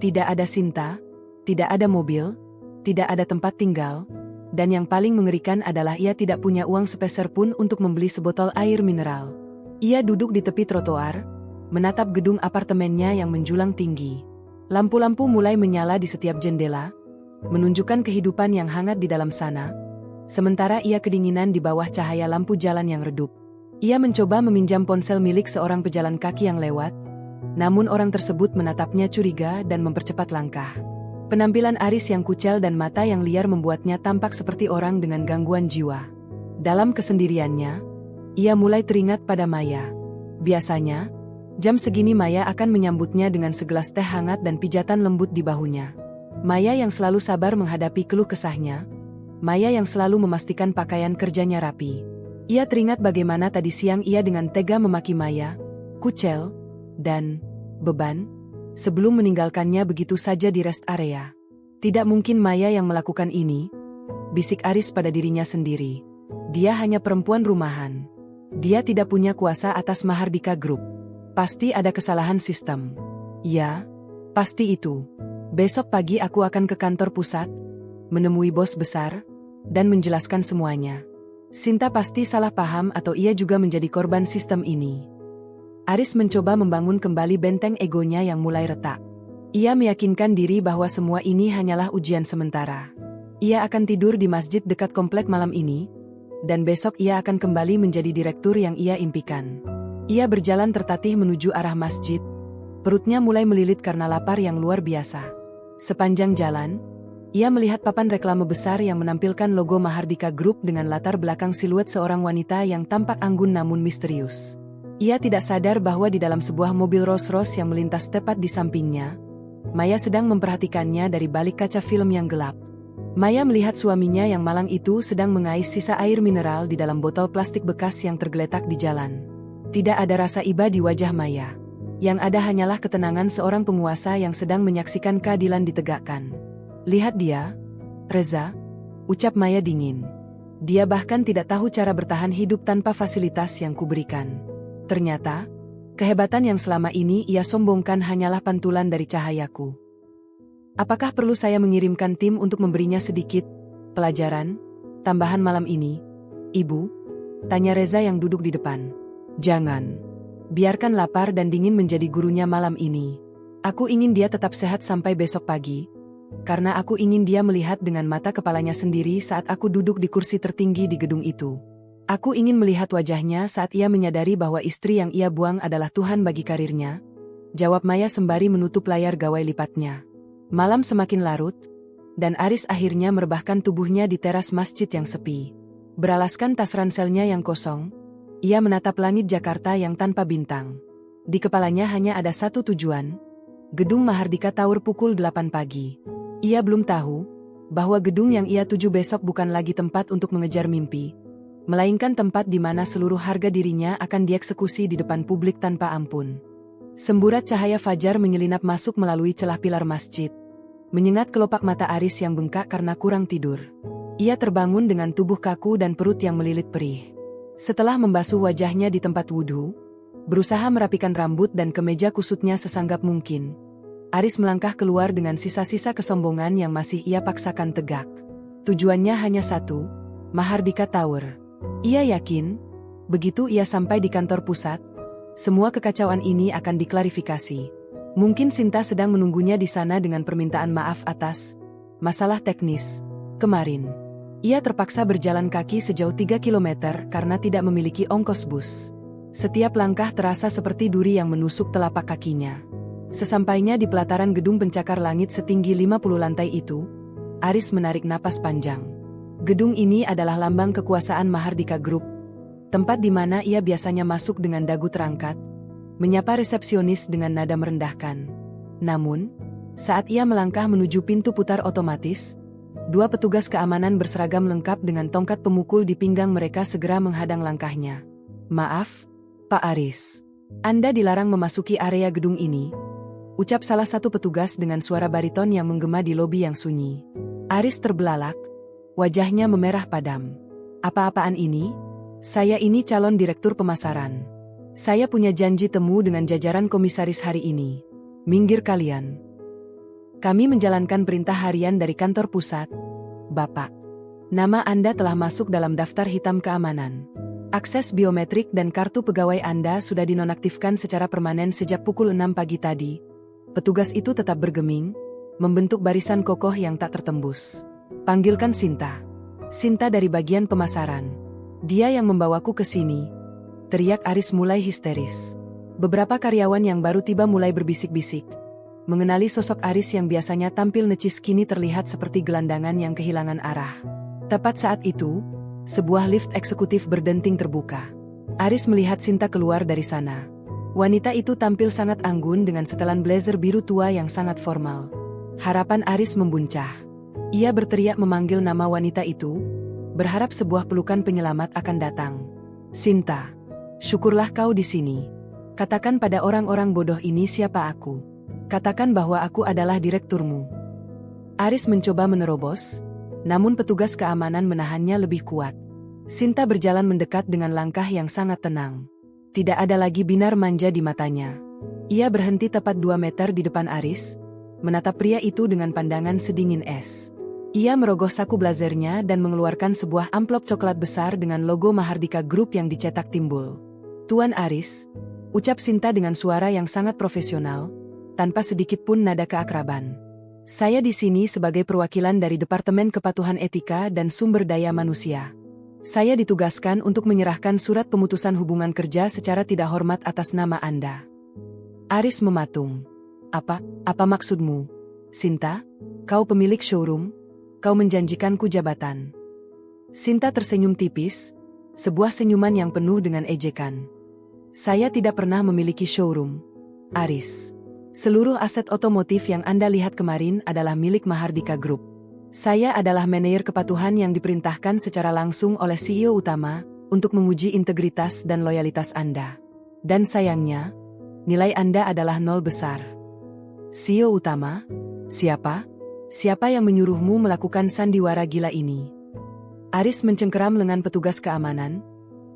Tidak ada Sinta, tidak ada mobil, tidak ada tempat tinggal, dan yang paling mengerikan adalah ia tidak punya uang sepeser pun untuk membeli sebotol air mineral. Ia duduk di tepi trotoar, menatap gedung apartemennya yang menjulang tinggi. Lampu-lampu mulai menyala di setiap jendela, menunjukkan kehidupan yang hangat di dalam sana. Sementara ia kedinginan di bawah cahaya lampu jalan yang redup. Ia mencoba meminjam ponsel milik seorang pejalan kaki yang lewat, namun orang tersebut menatapnya curiga dan mempercepat langkah. Penampilan Aris yang kucel dan mata yang liar membuatnya tampak seperti orang dengan gangguan jiwa. Dalam kesendiriannya, ia mulai teringat pada Maya. Biasanya, jam segini Maya akan menyambutnya dengan segelas teh hangat dan pijatan lembut di bahunya. Maya yang selalu sabar menghadapi keluh kesahnya. Maya yang selalu memastikan pakaian kerjanya rapi. Ia teringat bagaimana tadi siang ia dengan tega memaki Maya, kucel, dan beban, sebelum meninggalkannya begitu saja di rest area. Tidak mungkin Maya yang melakukan ini, bisik Aris pada dirinya sendiri. Dia hanya perempuan rumahan. Dia tidak punya kuasa atas Mahardika Group. Pasti ada kesalahan sistem. Ya, pasti itu. Besok pagi aku akan ke kantor pusat, menemui bos besar, dan menjelaskan semuanya. Sinta pasti salah paham atau ia juga menjadi korban sistem ini. Aris mencoba membangun kembali benteng egonya yang mulai retak. Ia meyakinkan diri bahwa semua ini hanyalah ujian sementara. Ia akan tidur di masjid dekat komplek malam ini, dan besok ia akan kembali menjadi direktur yang ia impikan. Ia berjalan tertatih menuju arah masjid. Perutnya mulai melilit karena lapar yang luar biasa. Sepanjang jalan, ia melihat papan reklame besar yang menampilkan logo Mahardika Group dengan latar belakang siluet seorang wanita yang tampak anggun namun misterius. Ia tidak sadar bahwa di dalam sebuah mobil Rolls-Royce yang melintas tepat di sampingnya, Maya sedang memperhatikannya dari balik kaca film yang gelap. Maya melihat suaminya yang malang itu sedang mengais sisa air mineral di dalam botol plastik bekas yang tergeletak di jalan. Tidak ada rasa iba di wajah Maya. Yang ada hanyalah ketenangan seorang penguasa yang sedang menyaksikan keadilan ditegakkan. Lihat dia, Reza, ucap Maya dingin. Dia bahkan tidak tahu cara bertahan hidup tanpa fasilitas yang kuberikan. Ternyata, kehebatan yang selama ini ia sombongkan hanyalah pantulan dari cahayaku. Apakah perlu saya mengirimkan tim untuk memberinya sedikit pelajaran tambahan malam ini, Ibu? Tanya Reza yang duduk di depan. Jangan. Biarkan lapar dan dingin menjadi gurunya malam ini. Aku ingin dia tetap sehat sampai besok pagi. Karena aku ingin dia melihat dengan mata kepalanya sendiri saat aku duduk di kursi tertinggi di gedung itu. Aku ingin melihat wajahnya saat ia menyadari bahwa istri yang ia buang adalah Tuhan bagi karirnya. Jawab Maya sembari menutup layar gawai lipatnya. Malam semakin larut, dan Aris akhirnya merebahkan tubuhnya di teras masjid yang sepi. Beralaskan tas ranselnya yang kosong, ia menatap langit Jakarta yang tanpa bintang. Di kepalanya hanya ada satu tujuan, gedung Mahardika Tower pukul 8 pagi. Ia belum tahu bahwa gedung yang ia tuju besok bukan lagi tempat untuk mengejar mimpi, melainkan tempat di mana seluruh harga dirinya akan dieksekusi di depan publik tanpa ampun. Semburat cahaya fajar menyelinap masuk melalui celah pilar masjid, menyengat kelopak mata Aris yang bengkak karena kurang tidur. Ia terbangun dengan tubuh kaku dan perut yang melilit perih. Setelah membasuh wajahnya di tempat wudhu, berusaha merapikan rambut dan kemeja kusutnya sesanggap mungkin, Aris melangkah keluar dengan sisa-sisa kesombongan yang masih ia paksakan tegak. Tujuannya hanya satu, Mahardika Tower. Ia yakin, begitu ia sampai di kantor pusat, semua kekacauan ini akan diklarifikasi. Mungkin Sinta sedang menunggunya di sana dengan permintaan maaf atas masalah teknis kemarin. Ia terpaksa berjalan kaki sejauh 3 km karena tidak memiliki ongkos bus. Setiap langkah terasa seperti duri yang menusuk telapak kakinya. Sesampainya di pelataran gedung pencakar langit setinggi 50 lantai itu, Aris menarik napas panjang. Gedung ini adalah lambang kekuasaan Mahardika Group, tempat di mana ia biasanya masuk dengan dagu terangkat, menyapa resepsionis dengan nada merendahkan. Namun, saat ia melangkah menuju pintu putar otomatis, dua petugas keamanan berseragam lengkap dengan tongkat pemukul di pinggang mereka segera menghadang langkahnya. Maaf, Pak Aris. Anda dilarang memasuki area gedung ini, ucap salah satu petugas dengan suara bariton yang menggema di lobi yang sunyi. Aris terbelalak, wajahnya memerah padam. Apa-apaan ini? Saya ini calon direktur pemasaran. Saya punya janji temu dengan jajaran komisaris hari ini. Minggir kalian. Kami menjalankan perintah harian dari kantor pusat, Bapak. Nama Anda telah masuk dalam daftar hitam keamanan. Akses biometrik dan kartu pegawai Anda sudah dinonaktifkan secara permanen sejak pukul 6 pagi tadi. Petugas itu tetap bergeming, membentuk barisan kokoh yang tak tertembus. Panggilkan Sinta. Sinta dari bagian pemasaran. Dia yang membawaku ke sini. Teriak Aris mulai histeris. Beberapa karyawan yang baru tiba mulai berbisik-bisik. Mengenali sosok Aris yang biasanya tampil necis kini terlihat seperti gelandangan yang kehilangan arah. Tepat saat itu, sebuah lift eksekutif berdenting terbuka. Aris melihat Sinta keluar dari sana. Wanita itu tampil sangat anggun dengan setelan blazer biru tua yang sangat formal. Harapan Aris membuncah. Ia berteriak memanggil nama wanita itu, berharap sebuah pelukan penyelamat akan datang. Sinta, syukurlah kau di sini. Katakan pada orang-orang bodoh ini siapa aku. Katakan bahwa aku adalah direkturmu. Aris mencoba menerobos, namun petugas keamanan menahannya lebih kuat. Sinta berjalan mendekat dengan langkah yang sangat tenang. Tidak ada lagi binar manja di matanya. Ia berhenti tepat 2 meter di depan Aris, menatap pria itu dengan pandangan sedingin es. Ia merogoh saku blazernya dan mengeluarkan sebuah amplop coklat besar dengan logo Mahardika Group yang dicetak timbul. Tuan Aris, ucap Sinta dengan suara yang sangat profesional, tanpa sedikit pun nada keakraban. Saya di sini sebagai perwakilan dari Departemen Kepatuhan Etika dan Sumber Daya Manusia. Saya ditugaskan untuk menyerahkan surat pemutusan hubungan kerja secara tidak hormat atas nama Anda. Aris mematung. Apa maksudmu? Sinta, kau pemilik showroom? Kau menjanjikanku jabatan. Sinta tersenyum tipis, sebuah senyuman yang penuh dengan ejekan. Saya tidak pernah memiliki showroom, Aris. Seluruh aset otomotif yang Anda lihat kemarin adalah milik Mahardika Group. Saya adalah manajer kepatuhan yang diperintahkan secara langsung oleh CEO utama untuk menguji integritas dan loyalitas Anda. Dan sayangnya, nilai Anda adalah 0 besar. CEO utama? Siapa? Siapa yang menyuruhmu melakukan sandiwara gila ini? Aris mencengkeram lengan petugas keamanan.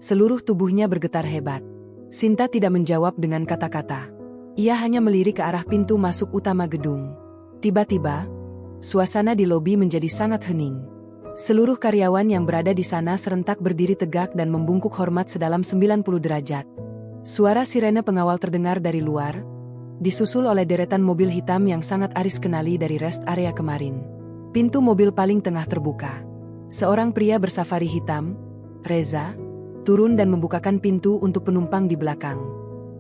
Seluruh tubuhnya bergetar hebat. Sinta tidak menjawab dengan kata-kata. Ia hanya melirik ke arah pintu masuk utama gedung. Tiba-tiba, suasana di lobi menjadi sangat hening. Seluruh karyawan yang berada di sana serentak berdiri tegak dan membungkuk hormat sedalam 90 derajat. Suara sirene pengawal terdengar dari luar, disusul oleh deretan mobil hitam yang sangat Aris kenali dari rest area kemarin. Pintu mobil paling tengah terbuka. Seorang pria bersafari hitam, Reza, turun dan membukakan pintu untuk penumpang di belakang.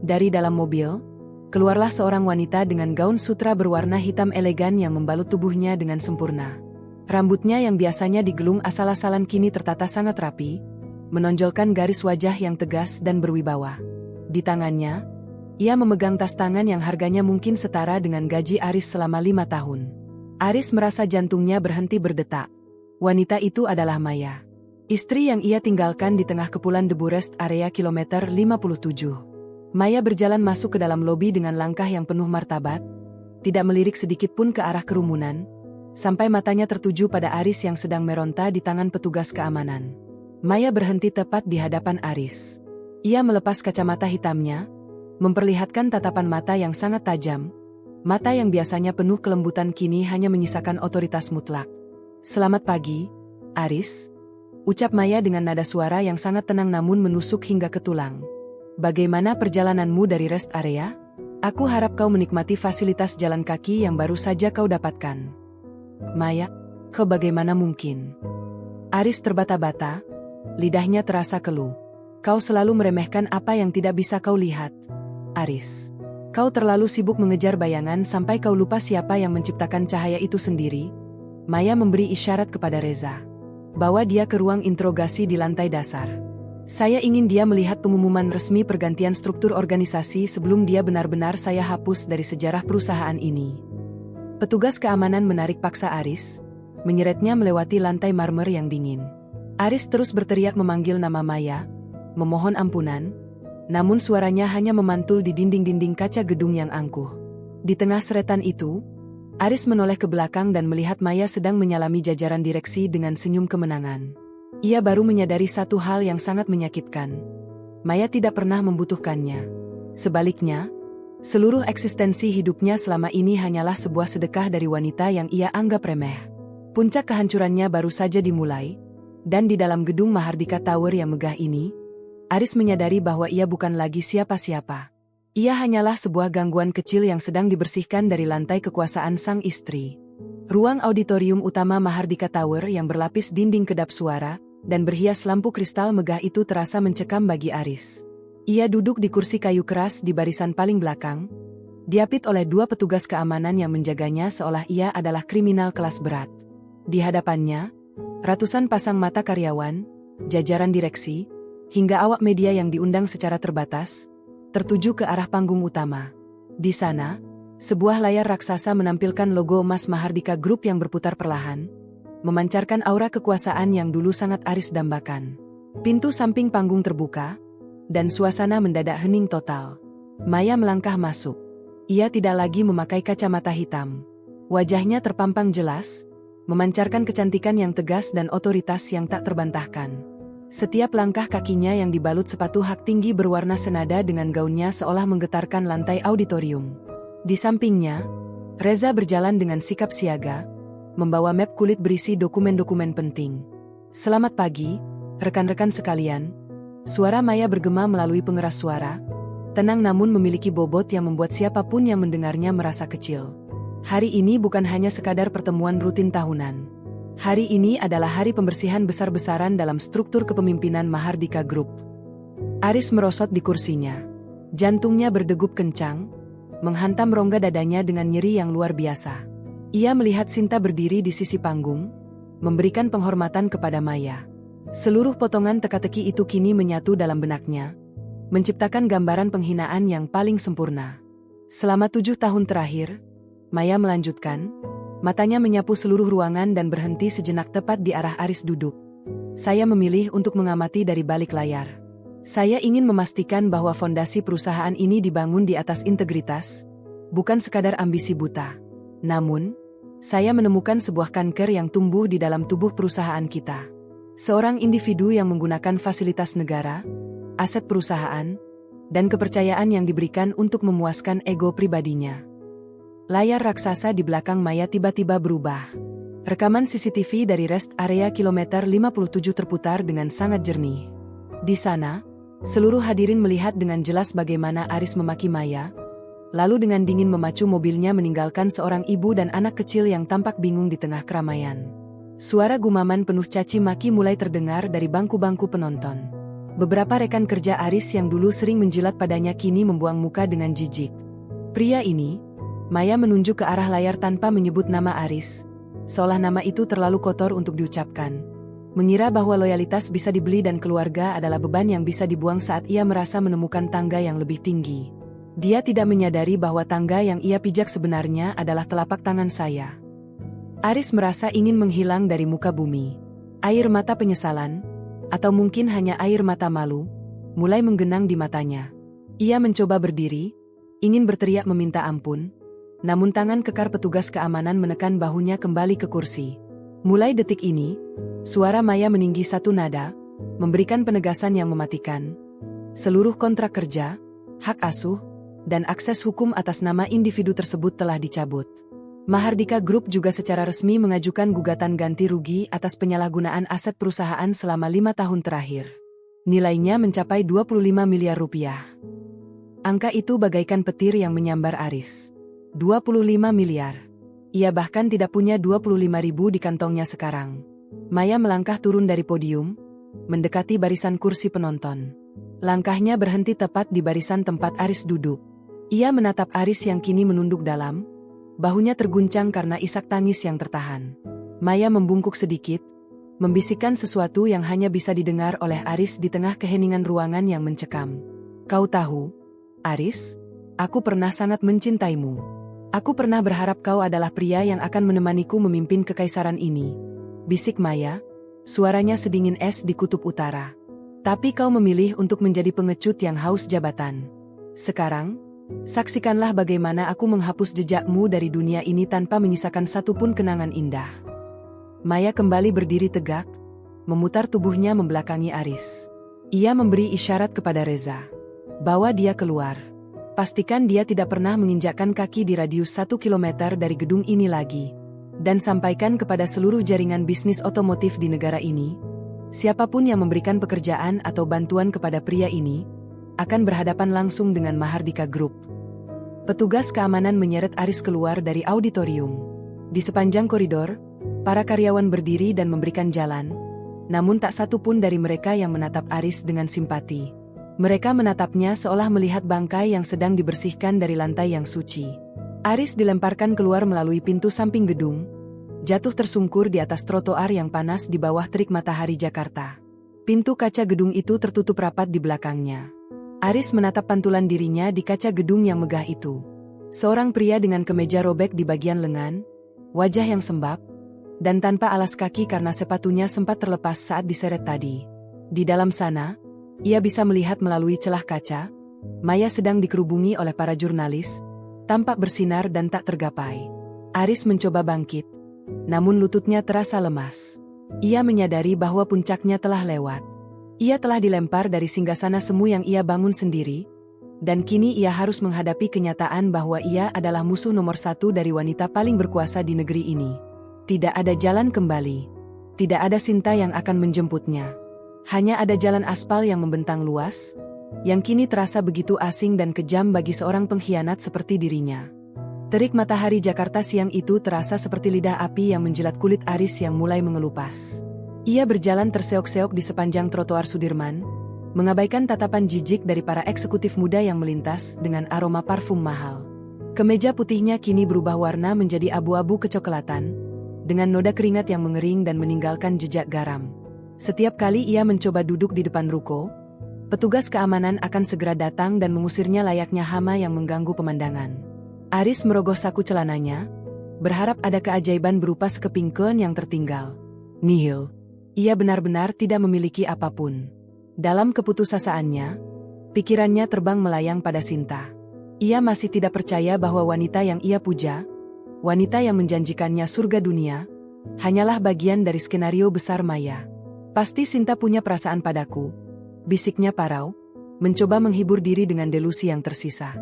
Dari dalam mobil, keluarlah seorang wanita dengan gaun sutra berwarna hitam elegan yang membalut tubuhnya dengan sempurna. Rambutnya yang biasanya digelung asal-asalan kini tertata sangat rapi, menonjolkan garis wajah yang tegas dan berwibawa. Di tangannya, ia memegang tas tangan yang harganya mungkin setara dengan gaji Aris selama 5 tahun. Aris merasa jantungnya berhenti berdetak. Wanita itu adalah Maya. Istri yang ia tinggalkan di tengah kepulan debu rest area kilometer 57. Maya berjalan masuk ke dalam lobi dengan langkah yang penuh martabat, tidak melirik sedikit pun ke arah kerumunan, sampai matanya tertuju pada Aris yang sedang meronta di tangan petugas keamanan. Maya berhenti tepat di hadapan Aris. Ia melepas kacamata hitamnya, memperlihatkan tatapan mata yang sangat tajam, mata yang biasanya penuh kelembutan kini hanya menyisakan otoritas mutlak. Selamat pagi, Aris, ucap Maya dengan nada suara yang sangat tenang namun menusuk hingga ke tulang. Bagaimana perjalananmu dari rest area? Aku harap kau menikmati fasilitas jalan kaki yang baru saja kau dapatkan. Maya, kau bagaimana mungkin? Aris terbata-bata, lidahnya terasa keluh. Kau selalu meremehkan apa yang tidak bisa kau lihat. Aris, kau terlalu sibuk mengejar bayangan sampai kau lupa siapa yang menciptakan cahaya itu sendiri. Maya memberi isyarat kepada Reza. Bawa dia ke ruang interogasi di lantai dasar. Saya ingin dia melihat pengumuman resmi pergantian struktur organisasi sebelum dia benar-benar saya hapus dari sejarah perusahaan ini. Petugas keamanan menarik paksa Aris, menyeretnya melewati lantai marmer yang dingin. Aris terus berteriak memanggil nama Maya, memohon ampunan, namun suaranya hanya memantul di dinding-dinding kaca gedung yang angkuh. Di tengah seretan itu, Aris menoleh ke belakang dan melihat Maya sedang menyalami jajaran direksi dengan senyum kemenangan. Ia baru menyadari satu hal yang sangat menyakitkan. Maya tidak pernah membutuhkannya. Sebaliknya, seluruh eksistensi hidupnya selama ini hanyalah sebuah sedekah dari wanita yang ia anggap remeh. Puncak kehancurannya baru saja dimulai, dan di dalam gedung Mahardika Tower yang megah ini, Aris menyadari bahwa ia bukan lagi siapa-siapa. Ia hanyalah sebuah gangguan kecil yang sedang dibersihkan dari lantai kekuasaan sang istri. Ruang auditorium utama Mahardika Tower yang berlapis dinding kedap suara dan berhias lampu kristal megah itu terasa mencekam bagi Aris. Ia duduk di kursi kayu keras di barisan paling belakang, diapit oleh 2 petugas keamanan yang menjaganya seolah ia adalah kriminal kelas berat. Di hadapannya, ratusan pasang mata karyawan, jajaran direksi, hingga awak media yang diundang secara terbatas, tertuju ke arah panggung utama. Di sana, sebuah layar raksasa menampilkan logo emas Mahardika Group yang berputar perlahan, memancarkan aura kekuasaan yang dulu sangat Aris dambakan. Pintu samping panggung terbuka, dan suasana mendadak hening total. Maya melangkah masuk. Ia tidak lagi memakai kacamata hitam. Wajahnya terpampang jelas, memancarkan kecantikan yang tegas dan otoritas yang tak terbantahkan. Setiap langkah kakinya yang dibalut sepatu hak tinggi berwarna senada dengan gaunnya seolah menggetarkan lantai auditorium. Di sampingnya, Reza berjalan dengan sikap siaga, membawa map kulit berisi dokumen-dokumen penting. "Selamat pagi, rekan-rekan sekalian." Suara Maya bergema melalui pengeras suara, tenang namun memiliki bobot yang membuat siapapun yang mendengarnya merasa kecil. Hari ini bukan hanya sekadar pertemuan rutin tahunan. Hari ini adalah hari pembersihan besar-besaran dalam struktur kepemimpinan Mahardika Group. Aris merosot di kursinya. Jantungnya berdegup kencang, menghantam rongga dadanya dengan nyeri yang luar biasa. Ia melihat Sinta berdiri di sisi panggung, memberikan penghormatan kepada Maya. Seluruh potongan teka-teki itu kini menyatu dalam benaknya, menciptakan gambaran penghinaan yang paling sempurna. Selama 7 tahun terakhir, Maya melanjutkan, matanya menyapu seluruh ruangan dan berhenti sejenak tepat di arah Aris duduk. "Saya memilih untuk mengamati dari balik layar. Saya ingin memastikan bahwa fondasi perusahaan ini dibangun di atas integritas, bukan sekadar ambisi buta. Namun, saya menemukan sebuah kanker yang tumbuh di dalam tubuh perusahaan kita. Seorang individu yang menggunakan fasilitas negara, aset perusahaan, dan kepercayaan yang diberikan untuk memuaskan ego pribadinya." Layar raksasa di belakang Maya tiba-tiba berubah. Rekaman CCTV dari rest area kilometer 57 terputar dengan sangat jernih. Di sana, seluruh hadirin melihat dengan jelas bagaimana Aris memaki Maya, lalu dengan dingin memacu mobilnya meninggalkan seorang ibu dan anak kecil yang tampak bingung di tengah keramaian. Suara gumaman penuh caci maki mulai terdengar dari bangku-bangku penonton. Beberapa rekan kerja Aris yang dulu sering menjilat padanya kini membuang muka dengan jijik. Pria ini, Maya menunjuk ke arah layar tanpa menyebut nama Aris, seolah nama itu terlalu kotor untuk diucapkan. Mengira bahwa loyalitas bisa dibeli dan keluarga adalah beban yang bisa dibuang saat ia merasa menemukan tangga yang lebih tinggi. Dia tidak menyadari bahwa tangga yang ia pijak sebenarnya adalah telapak tangan saya. Aris merasa ingin menghilang dari muka bumi. Air mata penyesalan, atau mungkin hanya air mata malu, mulai menggenang di matanya. Ia mencoba berdiri, ingin berteriak meminta ampun, namun tangan kekar petugas keamanan menekan bahunya kembali ke kursi. Mulai detik ini, suara Maya meninggi satu nada, memberikan penegasan yang mematikan. Seluruh kontrak kerja, hak asuh, dan akses hukum atas nama individu tersebut telah dicabut. Mahardika Group juga secara resmi mengajukan gugatan ganti rugi atas penyalahgunaan aset perusahaan selama 5 tahun terakhir. Nilainya mencapai 25 miliar rupiah. Angka itu bagaikan petir yang menyambar Aris. 25 miliar. Ia bahkan tidak punya 25.000 di kantongnya sekarang. Maya melangkah turun dari podium, mendekati barisan kursi penonton. Langkahnya berhenti tepat di barisan tempat Aris duduk. Ia menatap Aris yang kini menunduk dalam, bahunya terguncang karena isak tangis yang tertahan. Maya membungkuk sedikit, membisikkan sesuatu yang hanya bisa didengar oleh Aris di tengah keheningan ruangan yang mencekam. "Kau tahu, Aris, aku pernah sangat mencintaimu. Aku pernah berharap kau adalah pria yang akan menemaniku memimpin kekaisaran ini," bisik Maya, suaranya sedingin es di kutub utara. "Tapi kau memilih untuk menjadi pengecut yang haus jabatan. Sekarang, saksikanlah bagaimana aku menghapus jejakmu dari dunia ini tanpa menyisakan satupun kenangan indah." Maya kembali berdiri tegak, memutar tubuhnya membelakangi Aris. Ia memberi isyarat kepada Reza. "Bawa dia keluar. Pastikan dia tidak pernah menginjakkan kaki di radius 1 kilometer dari gedung ini lagi. Dan sampaikan kepada seluruh jaringan bisnis otomotif di negara ini, Siapapun yang memberikan pekerjaan atau bantuan kepada pria ini, akan berhadapan langsung dengan Mahardika Group. Petugas keamanan menyeret Aris keluar dari auditorium. Di sepanjang koridor, para karyawan berdiri dan memberikan jalan, namun tak satu pun dari mereka yang menatap Aris dengan simpati. Mereka menatapnya seolah melihat bangkai yang sedang dibersihkan dari lantai yang suci. Aris dilemparkan keluar melalui pintu samping gedung, jatuh tersungkur di atas trotoar yang panas di bawah terik matahari Jakarta. Pintu kaca gedung itu tertutup rapat di belakangnya. Aris menatap pantulan dirinya di kaca gedung yang megah itu. Seorang pria dengan kemeja robek di bagian lengan, wajah yang sembab, dan tanpa alas kaki karena sepatunya sempat terlepas saat diseret tadi. Di dalam sana, ia bisa melihat melalui celah kaca, Maya sedang dikerubungi oleh para jurnalis, tampak bersinar dan tak tergapai. Aris mencoba bangkit, namun lututnya terasa lemas. Ia menyadari bahwa puncaknya telah lewat. Ia telah dilempar dari singgasana semu yang ia bangun sendiri, dan kini ia harus menghadapi kenyataan bahwa ia adalah musuh nomor satu dari wanita paling berkuasa di negeri ini. Tidak ada jalan kembali. Tidak ada Sinta yang akan menjemputnya. Hanya ada jalan aspal yang membentang luas, yang kini terasa begitu asing dan kejam bagi seorang pengkhianat seperti dirinya. Terik matahari Jakarta siang itu terasa seperti lidah api yang menjilat kulit Aris yang mulai mengelupas. Ia berjalan terseok-seok di sepanjang trotoar Sudirman, mengabaikan tatapan jijik dari para eksekutif muda yang melintas dengan aroma parfum mahal. Kemeja putihnya kini berubah warna menjadi abu-abu kecoklatan, dengan noda keringat yang mengering dan meninggalkan jejak garam. Setiap kali ia mencoba duduk di depan ruko, petugas keamanan akan segera datang dan mengusirnya layaknya hama yang mengganggu pemandangan. Aris merogoh saku celananya, berharap ada keajaiban berupa sekeping koin yang tertinggal. Nihil. Ia benar-benar tidak memiliki apapun. Dalam keputusasaannya, pikirannya terbang melayang pada Sinta. Ia masih tidak percaya bahwa wanita yang ia puja, wanita yang menjanjikannya surga dunia, hanyalah bagian dari skenario besar Maya. Pasti Sinta punya perasaan padaku, bisiknya parau, mencoba menghibur diri dengan delusi yang tersisa.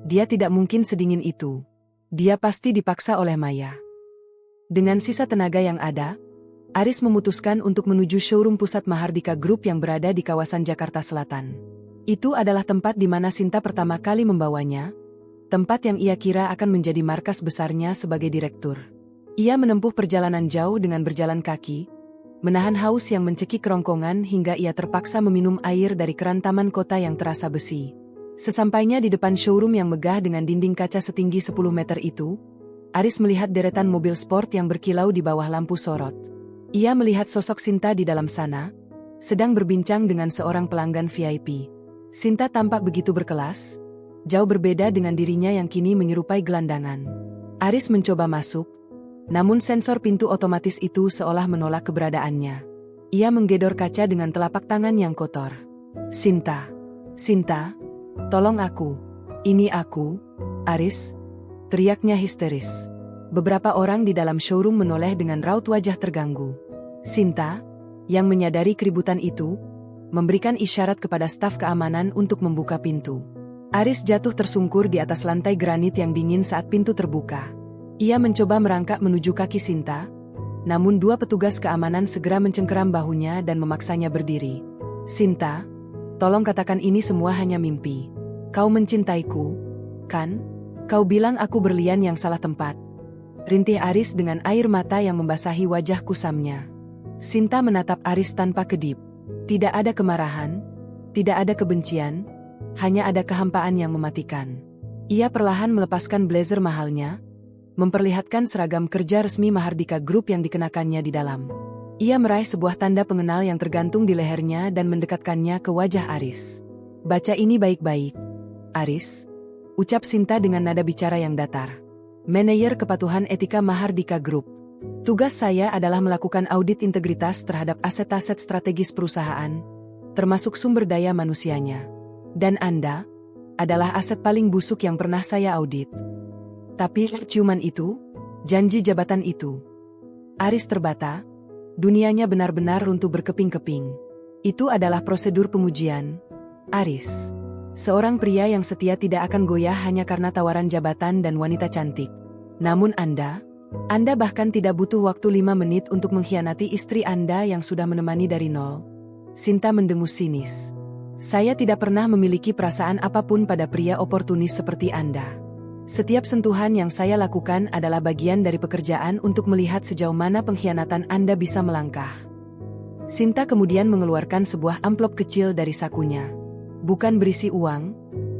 Dia tidak mungkin sedingin itu. Dia pasti dipaksa oleh Maya. Dengan sisa tenaga yang ada, Aris memutuskan untuk menuju showroom pusat Mahardika Group yang berada di kawasan Jakarta Selatan. Itu adalah tempat di mana Sinta pertama kali membawanya, tempat yang ia kira akan menjadi markas besarnya sebagai direktur. Ia menempuh perjalanan jauh dengan berjalan kaki, menahan haus yang mencekik kerongkongan hingga ia terpaksa meminum air dari keran taman kota yang terasa besi. Sesampainya di depan showroom yang megah dengan dinding kaca setinggi 10 meter itu, Aris melihat deretan mobil sport yang berkilau di bawah lampu sorot. Ia melihat sosok Sinta di dalam sana, sedang berbincang dengan seorang pelanggan VIP. Sinta tampak begitu berkelas, jauh berbeda dengan dirinya yang kini menyerupai gelandangan. Aris mencoba masuk, namun sensor pintu otomatis itu seolah menolak keberadaannya. Ia menggedor kaca dengan telapak tangan yang kotor. Sinta. Sinta. Tolong aku. Ini aku, Aris, teriaknya histeris. Beberapa orang di dalam showroom menoleh dengan raut wajah terganggu. Sinta, yang menyadari keributan itu, memberikan isyarat kepada staf keamanan untuk membuka pintu. Aris jatuh tersungkur di atas lantai granit yang dingin saat pintu terbuka. Ia mencoba merangkak menuju kaki Sinta, namun dua petugas keamanan segera mencengkeram bahunya dan memaksanya berdiri. Sinta, tolong katakan ini semua hanya mimpi. Kau mencintaiku, kan? Kau bilang aku berlian yang salah tempat. Rintih Aris dengan air mata yang membasahi wajah kusamnya. Sinta menatap Aris tanpa kedip. Tidak ada kemarahan, tidak ada kebencian, hanya ada kehampaan yang mematikan. Ia perlahan melepaskan blazer mahalnya, memperlihatkan seragam kerja resmi Mahardika Group yang dikenakannya di dalam. Ia meraih sebuah tanda pengenal yang tergantung di lehernya dan mendekatkannya ke wajah Aris. Baca ini baik-baik, Aris, ucap Sinta dengan nada bicara yang datar. Manajer Kepatuhan Etika Mahardika Group. Tugas saya adalah melakukan audit integritas terhadap aset-aset strategis perusahaan, termasuk sumber daya manusianya. Dan Anda adalah aset paling busuk yang pernah saya audit. Tapi ciuman itu, janji jabatan itu. Aris terbata, dunianya benar-benar runtuh berkeping-keping. Itu adalah prosedur pengujian, Aris. Seorang pria yang setia tidak akan goyah hanya karena tawaran jabatan dan wanita cantik. Namun Anda, Anda bahkan tidak butuh waktu 5 menit untuk mengkhianati istri Anda yang sudah menemani dari nol. Sinta mendengus sinis. Saya tidak pernah memiliki perasaan apapun pada pria oportunis seperti Anda. Setiap sentuhan yang saya lakukan adalah bagian dari pekerjaan untuk melihat sejauh mana pengkhianatan Anda bisa melangkah. Sinta kemudian mengeluarkan sebuah amplop kecil dari sakunya. Bukan berisi uang,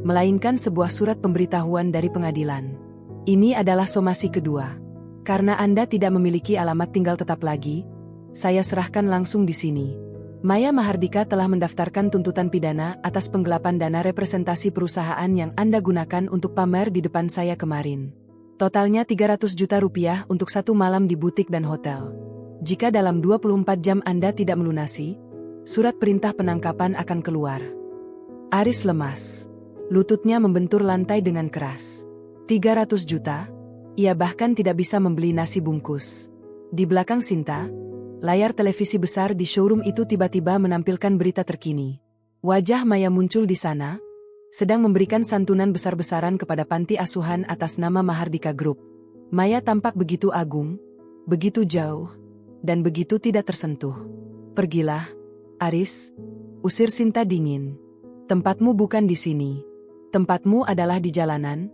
melainkan sebuah surat pemberitahuan dari pengadilan. Ini adalah somasi kedua. Karena Anda tidak memiliki alamat tinggal tetap lagi, saya serahkan langsung di sini. Maya Mahardika telah mendaftarkan tuntutan pidana atas penggelapan dana representasi perusahaan yang Anda gunakan untuk pamer di depan saya kemarin. Totalnya 300 juta rupiah untuk 1 malam di butik dan hotel. Jika dalam 24 jam Anda tidak melunasi, surat perintah penangkapan akan keluar. Aris lemas. Lututnya membentur lantai dengan keras. 300 juta? Ia bahkan tidak bisa membeli nasi bungkus. Di belakang Sinta, layar televisi besar di showroom itu tiba-tiba menampilkan berita terkini. Wajah Maya muncul di sana, sedang memberikan santunan besar-besaran kepada panti asuhan atas nama Mahardika Group. Maya tampak begitu agung, begitu jauh, dan begitu tidak tersentuh. Pergilah, Aris, usir Sinta dingin. Tempatmu bukan di sini. Tempatmu adalah di jalanan.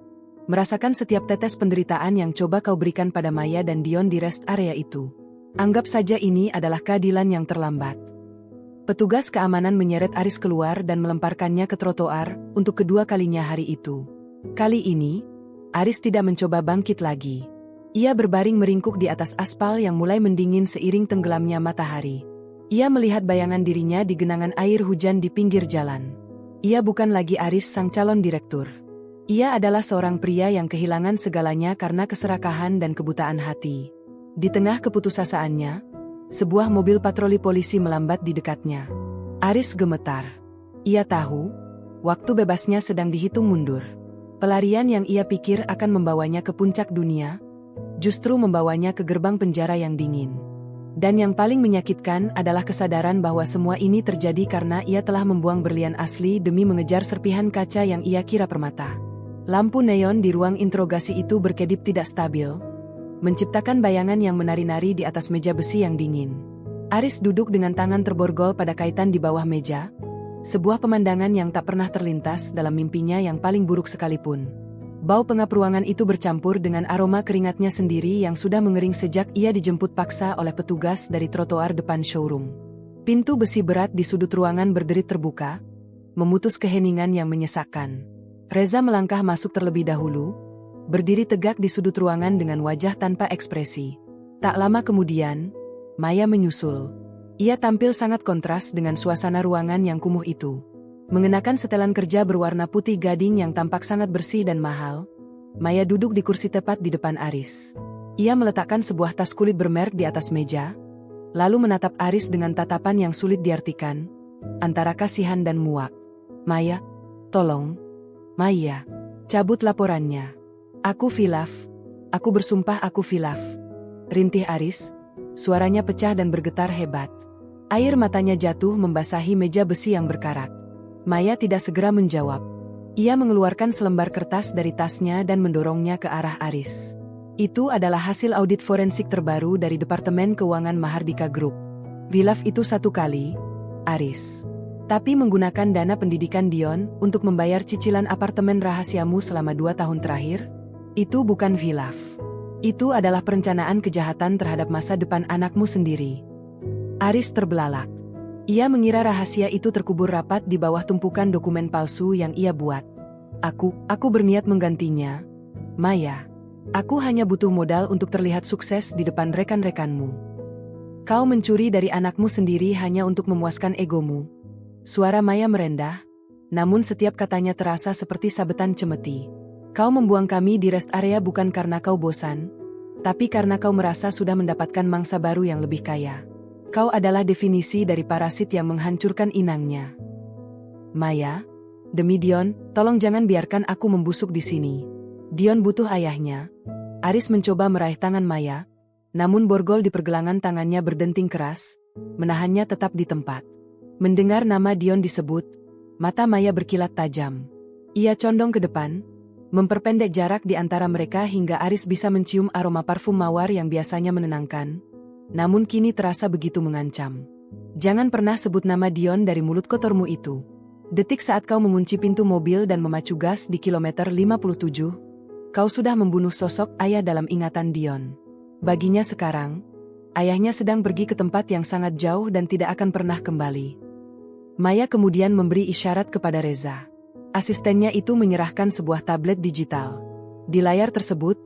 Merasakan setiap tetes penderitaan yang coba kau berikan pada Maya dan Dion di rest area itu. Anggap saja ini adalah keadilan yang terlambat. Petugas keamanan menyeret Aris keluar dan melemparkannya ke trotoar untuk kedua kalinya hari itu. Kali ini, Aris tidak mencoba bangkit lagi. Ia berbaring meringkuk di atas aspal yang mulai mendingin seiring tenggelamnya matahari. Ia melihat bayangan dirinya di genangan air hujan di pinggir jalan. Ia bukan lagi Aris sang calon direktur. Ia adalah seorang pria yang kehilangan segalanya karena keserakahan dan kebutaan hati. Di tengah keputusasaan,nya, sebuah mobil patroli polisi melambat di dekatnya. Aris gemetar. Ia tahu, waktu bebasnya sedang dihitung mundur. Pelarian yang ia pikir akan membawanya ke puncak dunia, justru membawanya ke gerbang penjara yang dingin. Dan yang paling menyakitkan adalah kesadaran bahwa semua ini terjadi karena ia telah membuang berlian asli demi mengejar serpihan kaca yang ia kira permata. Lampu neon di ruang interogasi itu berkedip tidak stabil, menciptakan bayangan yang menari-nari di atas meja besi yang dingin. Aris duduk dengan tangan terborgol pada kaitan di bawah meja, sebuah pemandangan yang tak pernah terlintas dalam mimpinya yang paling buruk sekalipun. Bau pengap ruangan itu bercampur dengan aroma keringatnya sendiri yang sudah mengering sejak ia dijemput paksa oleh petugas dari trotoar depan showroom. Pintu besi berat di sudut ruangan berderit terbuka, memutus keheningan yang menyesakkan. Reza melangkah masuk terlebih dahulu, berdiri tegak di sudut ruangan dengan wajah tanpa ekspresi. Tak lama kemudian, Maya menyusul. Ia tampil sangat kontras dengan suasana ruangan yang kumuh itu. Mengenakan setelan kerja berwarna putih gading yang tampak sangat bersih dan mahal, Maya duduk di kursi tepat di depan Aris. Ia meletakkan sebuah tas kulit bermerek di atas meja, lalu menatap Aris dengan tatapan yang sulit diartikan, antara kasihan dan muak. Maya, tolong. Maya, cabut laporannya. Aku khilaf. Aku bersumpah aku khilaf. Rintih Aris, suaranya pecah dan bergetar hebat. Air matanya jatuh membasahi meja besi yang berkarat. Maya tidak segera menjawab. Ia mengeluarkan selembar kertas dari tasnya dan mendorongnya ke arah Aris. Itu adalah hasil audit forensik terbaru dari Departemen Keuangan Mahardika Group. Khilaf itu 1 kali, Aris. Tapi menggunakan dana pendidikan Dion untuk membayar cicilan apartemen rahasiamu selama 2 tahun terakhir, itu bukan khilaf. Itu adalah perencanaan kejahatan terhadap masa depan anakmu sendiri. Aris terbelalak. Ia mengira rahasia itu terkubur rapat di bawah tumpukan dokumen palsu yang ia buat. Aku berniat menggantinya. Maya, aku hanya butuh modal untuk terlihat sukses di depan rekan-rekanmu. Kau mencuri dari anakmu sendiri hanya untuk memuaskan egomu. Suara Maya merendah, namun setiap katanya terasa seperti sabetan cemeti. Kau membuang kami di rest area bukan karena kau bosan, tapi karena kau merasa sudah mendapatkan mangsa baru yang lebih kaya. Kau adalah definisi dari parasit yang menghancurkan inangnya. Maya, demi Dion, tolong jangan biarkan aku membusuk di sini. Dion butuh ayahnya. Aris mencoba meraih tangan Maya, namun borgol di pergelangan tangannya berdenting keras, menahannya tetap di tempat. Mendengar nama Dion disebut, mata Maya berkilat tajam. Ia condong ke depan, memperpendek jarak di antara mereka hingga Aris bisa mencium aroma parfum mawar yang biasanya menenangkan, namun kini terasa begitu mengancam. Jangan pernah sebut nama Dion dari mulut kotormu itu. Detik saat kau mengunci pintu mobil dan memacu gas di kilometer 57, kau sudah membunuh sosok ayah dalam ingatan Dion. Baginya sekarang, ayahnya sedang pergi ke tempat yang sangat jauh dan tidak akan pernah kembali. Maya kemudian memberi isyarat kepada Reza. Asistennya itu menyerahkan sebuah tablet digital. Di layar tersebut,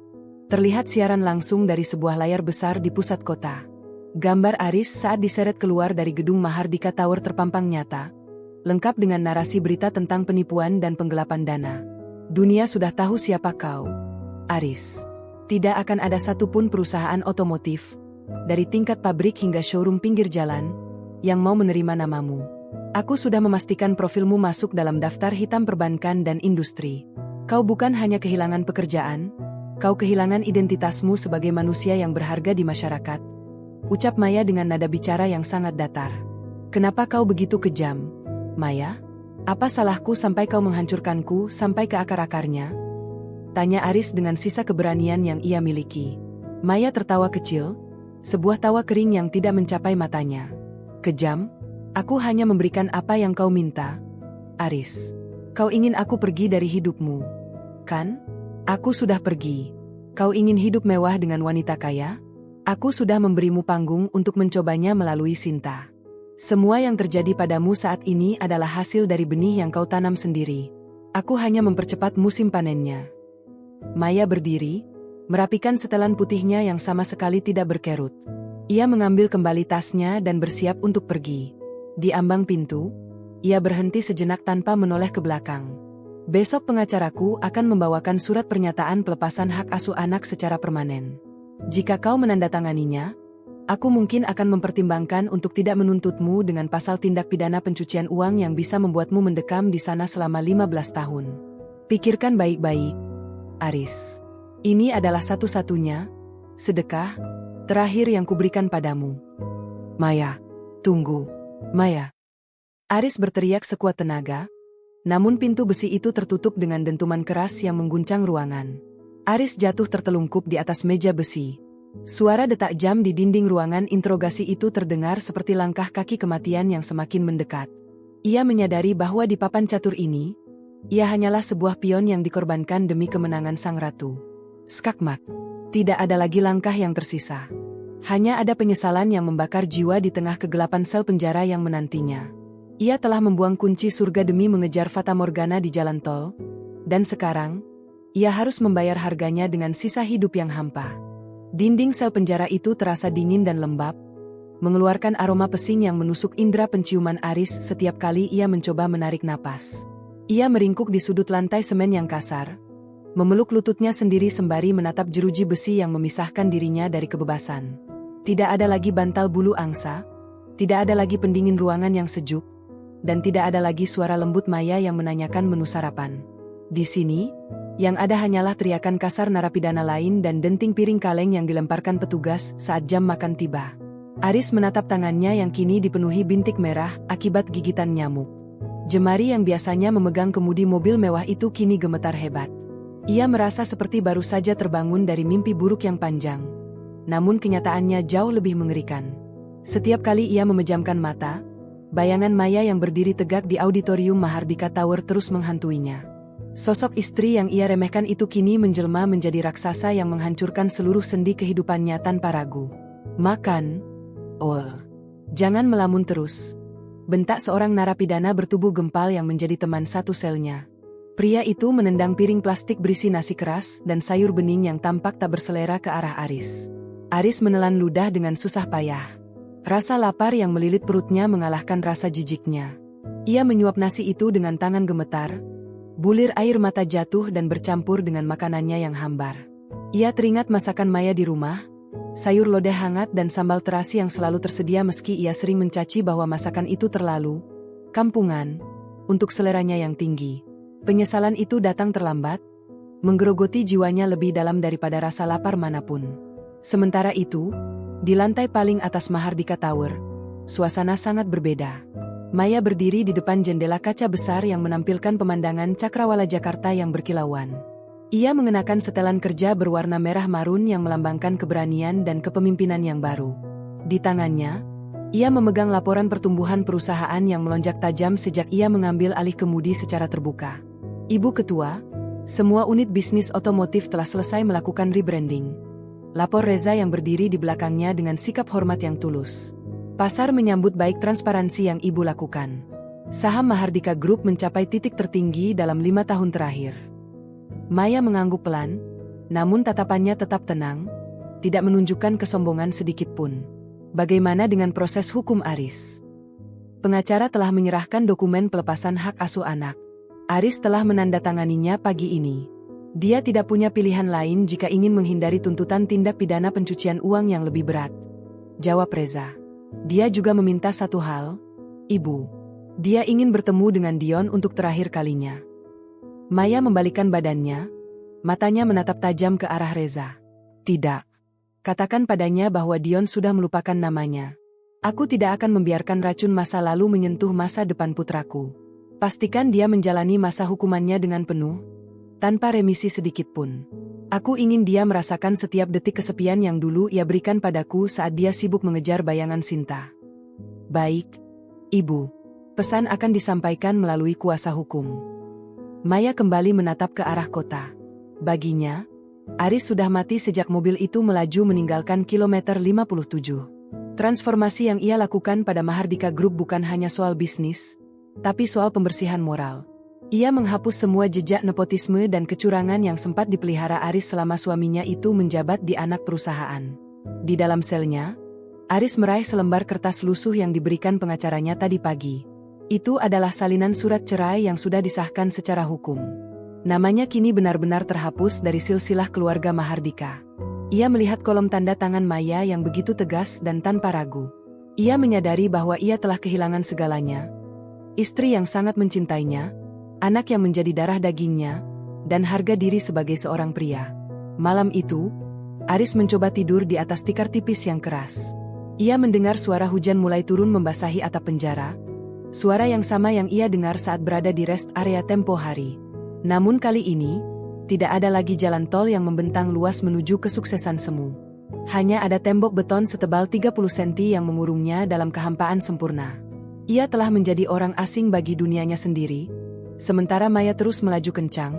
terlihat siaran langsung dari sebuah layar besar di pusat kota. Gambar Aris saat diseret keluar dari gedung Mahardika Tower terpampang nyata, lengkap dengan narasi berita tentang penipuan dan penggelapan dana. Dunia sudah tahu siapa kau, Aris. Tidak akan ada satupun perusahaan otomotif, dari tingkat pabrik hingga showroom pinggir jalan, yang mau menerima namamu. Aku sudah memastikan profilmu masuk dalam daftar hitam perbankan dan industri. Kau bukan hanya kehilangan pekerjaan, kau kehilangan identitasmu sebagai manusia yang berharga di masyarakat. Ucap Maya dengan nada bicara yang sangat datar. Kenapa kau begitu kejam, Maya? Apa salahku sampai kau menghancurkanku sampai ke akar-akarnya? Tanya Aris dengan sisa keberanian yang ia miliki. Maya tertawa kecil, sebuah tawa kering yang tidak mencapai matanya. Kejam? Aku hanya memberikan apa yang kau minta, Aris. Kau ingin aku pergi dari hidupmu, kan? Aku sudah pergi. Kau ingin hidup mewah dengan wanita kaya? Aku sudah memberimu panggung untuk mencobanya melalui Sinta. Semua yang terjadi padamu saat ini adalah hasil dari benih yang kau tanam sendiri. Aku hanya mempercepat musim panennya. Maya berdiri, merapikan setelan putihnya yang sama sekali tidak berkerut. Ia mengambil kembali tasnya dan bersiap untuk pergi. Di ambang pintu, ia berhenti sejenak tanpa menoleh ke belakang. Besok pengacaraku akan membawakan surat pernyataan pelepasan hak asuh anak secara permanen. Jika kau menandatanganinya, aku mungkin akan mempertimbangkan untuk tidak menuntutmu dengan pasal tindak pidana pencucian uang yang bisa membuatmu mendekam di sana selama 15 tahun. Pikirkan baik-baik, Aris. Ini adalah satu-satunya sedekah terakhir yang kuberikan padamu. Maya, tunggu. Maya. Aris berteriak sekuat tenaga, namun pintu besi itu tertutup dengan dentuman keras yang mengguncang ruangan. Aris jatuh tertelungkup di atas meja besi. Suara detak jam di dinding ruangan interogasi itu terdengar seperti langkah kaki kematian yang semakin mendekat. Ia menyadari bahwa di papan catur ini, ia hanyalah sebuah pion yang dikorbankan demi kemenangan sang ratu. Skakmat. Tidak ada lagi langkah yang tersisa. Hanya ada penyesalan yang membakar jiwa di tengah kegelapan sel penjara yang menantinya. Ia telah membuang kunci surga demi mengejar Fata Morgana di jalan tol, dan sekarang, ia harus membayar harganya dengan sisa hidup yang hampa. Dinding sel penjara itu terasa dingin dan lembab, mengeluarkan aroma pesing yang menusuk indera penciuman Aris setiap kali ia mencoba menarik napas. Ia meringkuk di sudut lantai semen yang kasar, memeluk lututnya sendiri sembari menatap jeruji besi yang memisahkan dirinya dari kebebasan. Tidak ada lagi bantal bulu angsa, tidak ada lagi pendingin ruangan yang sejuk, dan tidak ada lagi suara lembut Maya yang menanyakan menu sarapan. Di sini, yang ada hanyalah teriakan kasar narapidana lain dan denting piring kaleng yang dilemparkan petugas saat jam makan tiba. Aris menatap tangannya yang kini dipenuhi bintik merah akibat gigitan nyamuk. Jemari yang biasanya memegang kemudi mobil mewah itu kini gemetar hebat. Ia merasa seperti baru saja terbangun dari mimpi buruk yang panjang. Namun kenyataannya jauh lebih mengerikan. Setiap kali ia memejamkan mata, bayangan Maya yang berdiri tegak di auditorium Mahardika Tower terus menghantuinya. Sosok istri yang ia remehkan itu kini menjelma menjadi raksasa yang menghancurkan seluruh sendi kehidupannya tanpa ragu. Makan. Oh, jangan melamun terus. Bentak seorang narapidana bertubuh gempal yang menjadi teman satu selnya. Pria itu menendang piring plastik berisi nasi keras dan sayur bening yang tampak tak berselera ke arah Aris. Aris menelan ludah dengan susah payah. Rasa lapar yang melilit perutnya mengalahkan rasa jijiknya. Ia menyuap nasi itu dengan tangan gemetar. Bulir air mata jatuh dan bercampur dengan makanannya yang hambar. Ia teringat masakan Maya di rumah, sayur lodeh hangat dan sambal terasi yang selalu tersedia meski ia sering mencaci bahwa masakan itu terlalu kampungan untuk seleranya yang tinggi. Penyesalan itu datang terlambat, menggerogoti jiwanya lebih dalam daripada rasa lapar manapun. Sementara itu, di lantai paling atas Mahardika Tower, suasana sangat berbeda. Maya berdiri di depan jendela kaca besar yang menampilkan pemandangan Cakrawala Jakarta yang berkilauan. Ia mengenakan setelan kerja berwarna merah marun yang melambangkan keberanian dan kepemimpinan yang baru. Di tangannya, ia memegang laporan pertumbuhan perusahaan yang melonjak tajam sejak ia mengambil alih kemudi secara terbuka. Ibu Ketua, semua unit bisnis otomotif telah selesai melakukan rebranding. Lapor Reza yang berdiri di belakangnya dengan sikap hormat yang tulus. Pasar menyambut baik transparansi yang ibu lakukan. Saham Mahardika Group mencapai titik tertinggi dalam 5 tahun terakhir. Maya mengangguk pelan, namun tatapannya tetap tenang, tidak menunjukkan kesombongan sedikitpun. Bagaimana dengan proses hukum Aris? Pengacara telah menyerahkan dokumen pelepasan hak asuh anak. Aris telah menandatanganinya pagi ini. Dia tidak punya pilihan lain jika ingin menghindari tuntutan tindak pidana pencucian uang yang lebih berat. Jawab Reza. Dia juga meminta satu hal, Ibu. Dia ingin bertemu dengan Dion untuk terakhir kalinya. Maya membalikkan badannya, matanya menatap tajam ke arah Reza. Tidak. Katakan padanya bahwa Dion sudah melupakan namanya. Aku tidak akan membiarkan racun masa lalu menyentuh masa depan putraku. Pastikan dia menjalani masa hukumannya dengan penuh, tanpa remisi sedikitpun. Aku ingin dia merasakan setiap detik kesepian yang dulu ia berikan padaku saat dia sibuk mengejar bayangan Sinta. Baik, Ibu. Pesan akan disampaikan melalui kuasa hukum. Maya kembali menatap ke arah kota. Baginya, Aris sudah mati sejak mobil itu melaju meninggalkan kilometer 57. Transformasi yang ia lakukan pada Mahardika Group bukan hanya soal bisnis, tapi soal pembersihan moral. Ia menghapus semua jejak nepotisme dan kecurangan yang sempat dipelihara Aris selama suaminya itu menjabat di anak perusahaan. Di dalam selnya, Aris meraih selembar kertas lusuh yang diberikan pengacaranya tadi pagi. Itu adalah salinan surat cerai yang sudah disahkan secara hukum. Namanya kini benar-benar terhapus dari silsilah keluarga Mahardika. Ia melihat kolom tanda tangan Maya yang begitu tegas dan tanpa ragu. Ia menyadari bahwa ia telah kehilangan segalanya. Istri yang sangat mencintainya, anak yang menjadi darah dagingnya, dan harga diri sebagai seorang pria. Malam itu, Aris mencoba tidur di atas tikar tipis yang keras. Ia mendengar suara hujan mulai turun membasahi atap penjara, suara yang sama yang ia dengar saat berada di rest area tempo hari. Namun kali ini, tidak ada lagi jalan tol yang membentang luas menuju kesuksesan semu. Hanya ada tembok beton setebal 30 cm yang mengurungnya dalam kehampaan sempurna. Ia telah menjadi orang asing bagi dunianya sendiri, sementara Maya terus melaju kencang,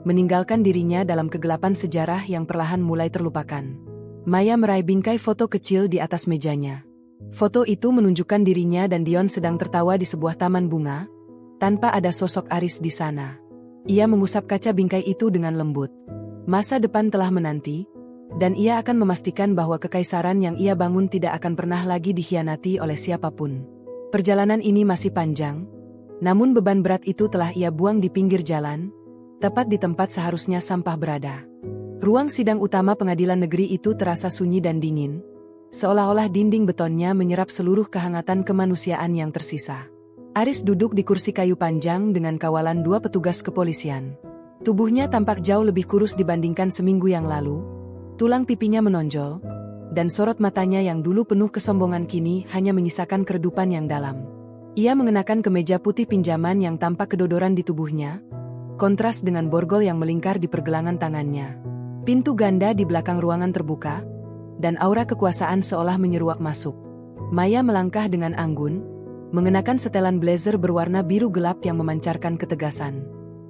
meninggalkan dirinya dalam kegelapan sejarah yang perlahan mulai terlupakan. Maya meraih bingkai foto kecil di atas mejanya. Foto itu menunjukkan dirinya dan Dion sedang tertawa di sebuah taman bunga, tanpa ada sosok Aris di sana. Ia mengusap kaca bingkai itu dengan lembut. Masa depan telah menanti, dan ia akan memastikan bahwa kekaisaran yang ia bangun tidak akan pernah lagi dikhianati oleh siapapun. Perjalanan ini masih panjang, namun beban berat itu telah ia buang di pinggir jalan, tepat di tempat seharusnya sampah berada. Ruang sidang utama pengadilan negeri itu terasa sunyi dan dingin, seolah-olah dinding betonnya menyerap seluruh kehangatan kemanusiaan yang tersisa. Aris duduk di kursi kayu panjang dengan kawalan 2 petugas kepolisian. Tubuhnya tampak jauh lebih kurus dibandingkan seminggu yang lalu, tulang pipinya menonjol, dan sorot matanya yang dulu penuh kesombongan kini hanya menyisakan keredupan yang dalam. Ia mengenakan kemeja putih pinjaman yang tampak kedodoran di tubuhnya, kontras dengan borgol yang melingkar di pergelangan tangannya. Pintu ganda di belakang ruangan terbuka, dan aura kekuasaan seolah menyeruak masuk. Maya melangkah dengan anggun, mengenakan setelan blazer berwarna biru gelap yang memancarkan ketegasan.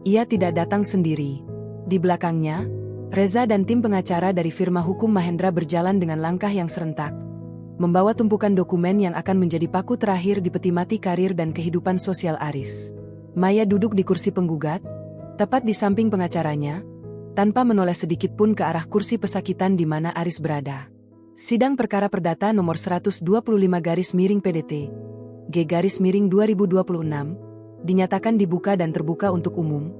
Ia tidak datang sendiri. Di belakangnya, Reza dan tim pengacara dari firma hukum Mahendra berjalan dengan langkah yang serentak, membawa tumpukan dokumen yang akan menjadi paku terakhir di peti mati karir dan kehidupan sosial Aris. Maya duduk di kursi penggugat, tepat di samping pengacaranya, tanpa menoleh sedikit pun ke arah kursi pesakitan di mana Aris berada. Sidang Perkara Perdata nomor 125-PDT, G-2026, dinyatakan dibuka dan terbuka untuk umum.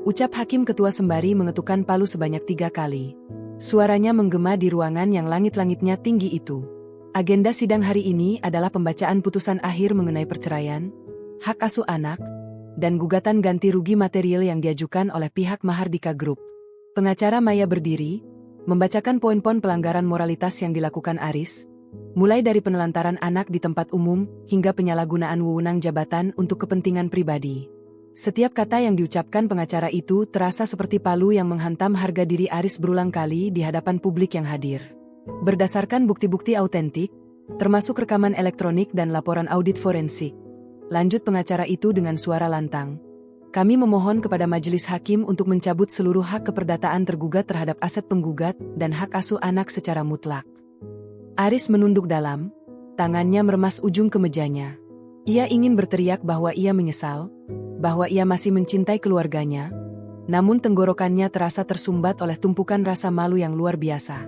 Ucap Hakim Ketua sembari mengetukkan palu sebanyak 3 kali. Suaranya menggema di ruangan yang langit-langitnya tinggi itu. Agenda sidang hari ini adalah pembacaan putusan akhir mengenai perceraian, hak asuh anak, dan gugatan ganti rugi material yang diajukan oleh pihak Mahardika Group. Pengacara Maya berdiri, membacakan poin-poin pelanggaran moralitas yang dilakukan Aris, mulai dari penelantaran anak di tempat umum hingga penyalahgunaan wewenang jabatan untuk kepentingan pribadi. Setiap kata yang diucapkan pengacara itu terasa seperti palu yang menghantam harga diri Aris berulang kali di hadapan publik yang hadir. Berdasarkan bukti-bukti autentik, termasuk rekaman elektronik dan laporan audit forensik, lanjut pengacara itu dengan suara lantang. Kami memohon kepada majelis hakim untuk mencabut seluruh hak keperdataan tergugat terhadap aset penggugat dan hak asuh anak secara mutlak. Aris menunduk dalam, tangannya meremas ujung kemejanya. Ia ingin berteriak bahwa ia menyesal, bahwa ia masih mencintai keluarganya, namun tenggorokannya terasa tersumbat oleh tumpukan rasa malu yang luar biasa.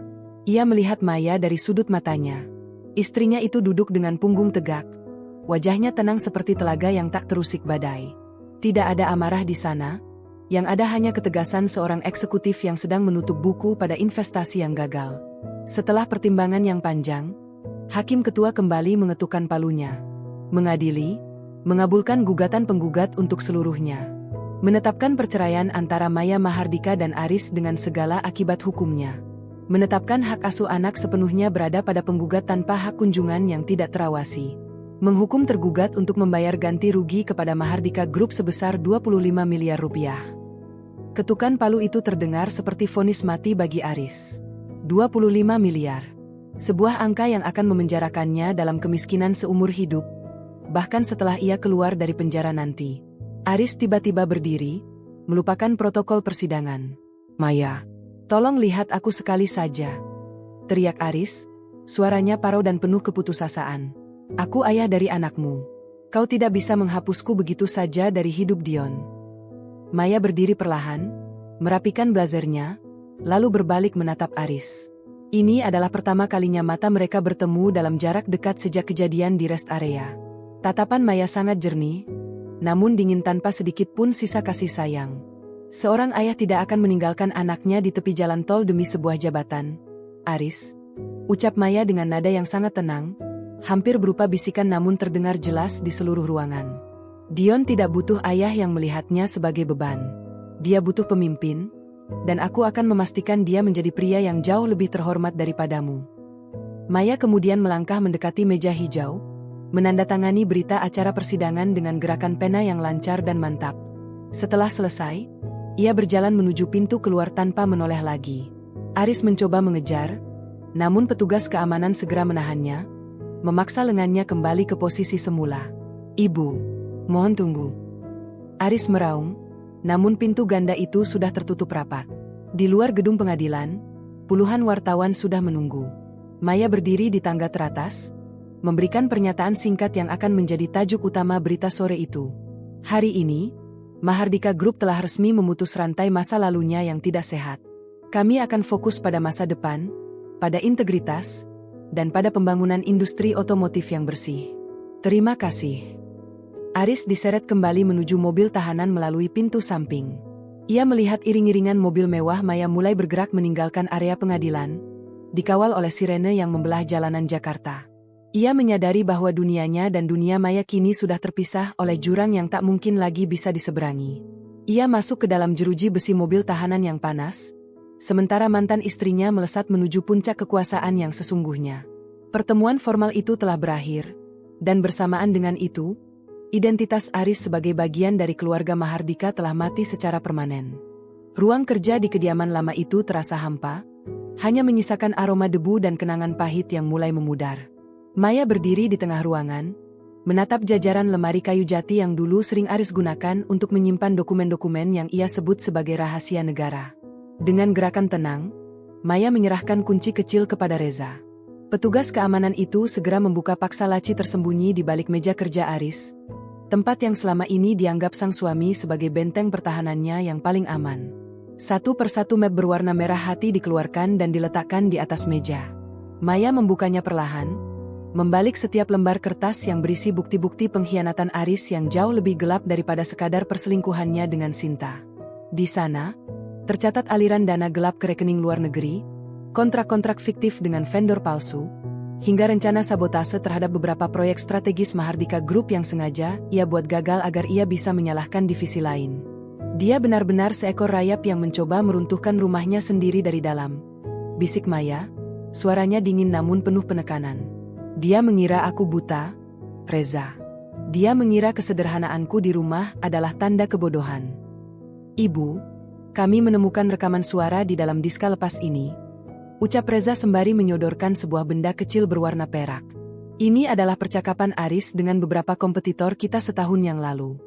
Ia melihat Maya dari sudut matanya. Istrinya itu duduk dengan punggung tegak. Wajahnya tenang seperti telaga yang tak terusik badai. Tidak ada amarah di sana, yang ada hanya ketegasan seorang eksekutif yang sedang menutup buku pada investasi yang gagal. Setelah pertimbangan yang panjang, Hakim Ketua kembali mengetukkan palunya. Mengadili, mengabulkan gugatan penggugat untuk seluruhnya. Menetapkan perceraian antara Maya Mahardika dan Aris dengan segala akibat hukumnya. Menetapkan hak asuh anak sepenuhnya berada pada penggugat tanpa hak kunjungan yang tidak terawasi. Menghukum tergugat untuk membayar ganti rugi kepada Mahardika Group sebesar 25 miliar rupiah. Ketukan palu itu terdengar seperti vonis mati bagi Aris. 25 miliar. Sebuah angka yang akan memenjarakannya dalam kemiskinan seumur hidup. Bahkan setelah ia keluar dari penjara nanti. Aris tiba-tiba berdiri, melupakan protokol persidangan. Maya, tolong lihat aku sekali saja. Teriak Aris, suaranya parau dan penuh keputusasaan. Aku ayah dari anakmu. Kau tidak bisa menghapusku begitu saja dari hidup Dion. Maya berdiri perlahan, merapikan blazernya, lalu berbalik menatap Aris. Ini adalah pertama kalinya mata mereka bertemu dalam jarak dekat sejak kejadian di rest area. Tatapan Maya sangat jernih, namun dingin tanpa sedikit pun sisa kasih sayang. Seorang ayah tidak akan meninggalkan anaknya di tepi jalan tol demi sebuah jabatan. Aris, ucap Maya dengan nada yang sangat tenang, hampir berupa bisikan namun terdengar jelas di seluruh ruangan. Dion tidak butuh ayah yang melihatnya sebagai beban. Dia butuh pemimpin, dan aku akan memastikan dia menjadi pria yang jauh lebih terhormat daripadamu. Maya kemudian melangkah mendekati meja hijau, menandatangani berita acara persidangan dengan gerakan pena yang lancar dan mantap. Setelah selesai, ia berjalan menuju pintu keluar tanpa menoleh lagi. Aris mencoba mengejar, namun petugas keamanan segera menahannya, memaksa lengannya kembali ke posisi semula. Ibu, mohon tunggu. Aris meraung, namun pintu ganda itu sudah tertutup rapat. Di luar gedung pengadilan, puluhan wartawan sudah menunggu. Maya berdiri di tangga teratas, memberikan pernyataan singkat yang akan menjadi tajuk utama berita sore itu. Hari ini, Mahardika Group telah resmi memutus rantai masa lalunya yang tidak sehat. Kami akan fokus pada masa depan, pada integritas, dan pada pembangunan industri otomotif yang bersih. Terima kasih. Aris diseret kembali menuju mobil tahanan melalui pintu samping. Ia melihat iring-iringan mobil mewah Maya mulai bergerak meninggalkan area pengadilan, dikawal oleh sirene yang membelah jalanan Jakarta. Ia menyadari bahwa dunianya dan dunia Maya kini sudah terpisah oleh jurang yang tak mungkin lagi bisa diseberangi. Ia masuk ke dalam jeruji besi mobil tahanan yang panas, sementara mantan istrinya melesat menuju puncak kekuasaan yang sesungguhnya. Pertemuan formal itu telah berakhir, dan bersamaan dengan itu, identitas Aris sebagai bagian dari keluarga Mahardika telah mati secara permanen. Ruang kerja di kediaman lama itu terasa hampa, hanya menyisakan aroma debu dan kenangan pahit yang mulai memudar. Maya berdiri di tengah ruangan, menatap jajaran lemari kayu jati yang dulu sering Aris gunakan untuk menyimpan dokumen-dokumen yang ia sebut sebagai rahasia negara. Dengan gerakan tenang, Maya menyerahkan kunci kecil kepada Reza. Petugas keamanan itu segera membuka paksa laci tersembunyi di balik meja kerja Aris, tempat yang selama ini dianggap sang suami sebagai benteng pertahanannya yang paling aman. Satu persatu map berwarna merah hati dikeluarkan dan diletakkan di atas meja. Maya membukanya perlahan, membalik setiap lembar kertas yang berisi bukti-bukti pengkhianatan Aris yang jauh lebih gelap daripada sekadar perselingkuhannya dengan Sinta. Di sana, tercatat aliran dana gelap ke rekening luar negeri, kontrak-kontrak fiktif dengan vendor palsu, hingga rencana sabotase terhadap beberapa proyek strategis Mahardika Group yang sengaja ia buat gagal agar ia bisa menyalahkan divisi lain. Dia benar-benar seekor rayap yang mencoba meruntuhkan rumahnya sendiri dari dalam. Bisik Maya, suaranya dingin namun penuh penekanan. Dia mengira aku buta, Reza. Dia mengira kesederhanaanku di rumah adalah tanda kebodohan. Ibu, kami menemukan rekaman suara di dalam diska lepas ini, ucap Reza sembari menyodorkan sebuah benda kecil berwarna perak. Ini adalah percakapan Aris dengan beberapa kompetitor kita setahun yang lalu.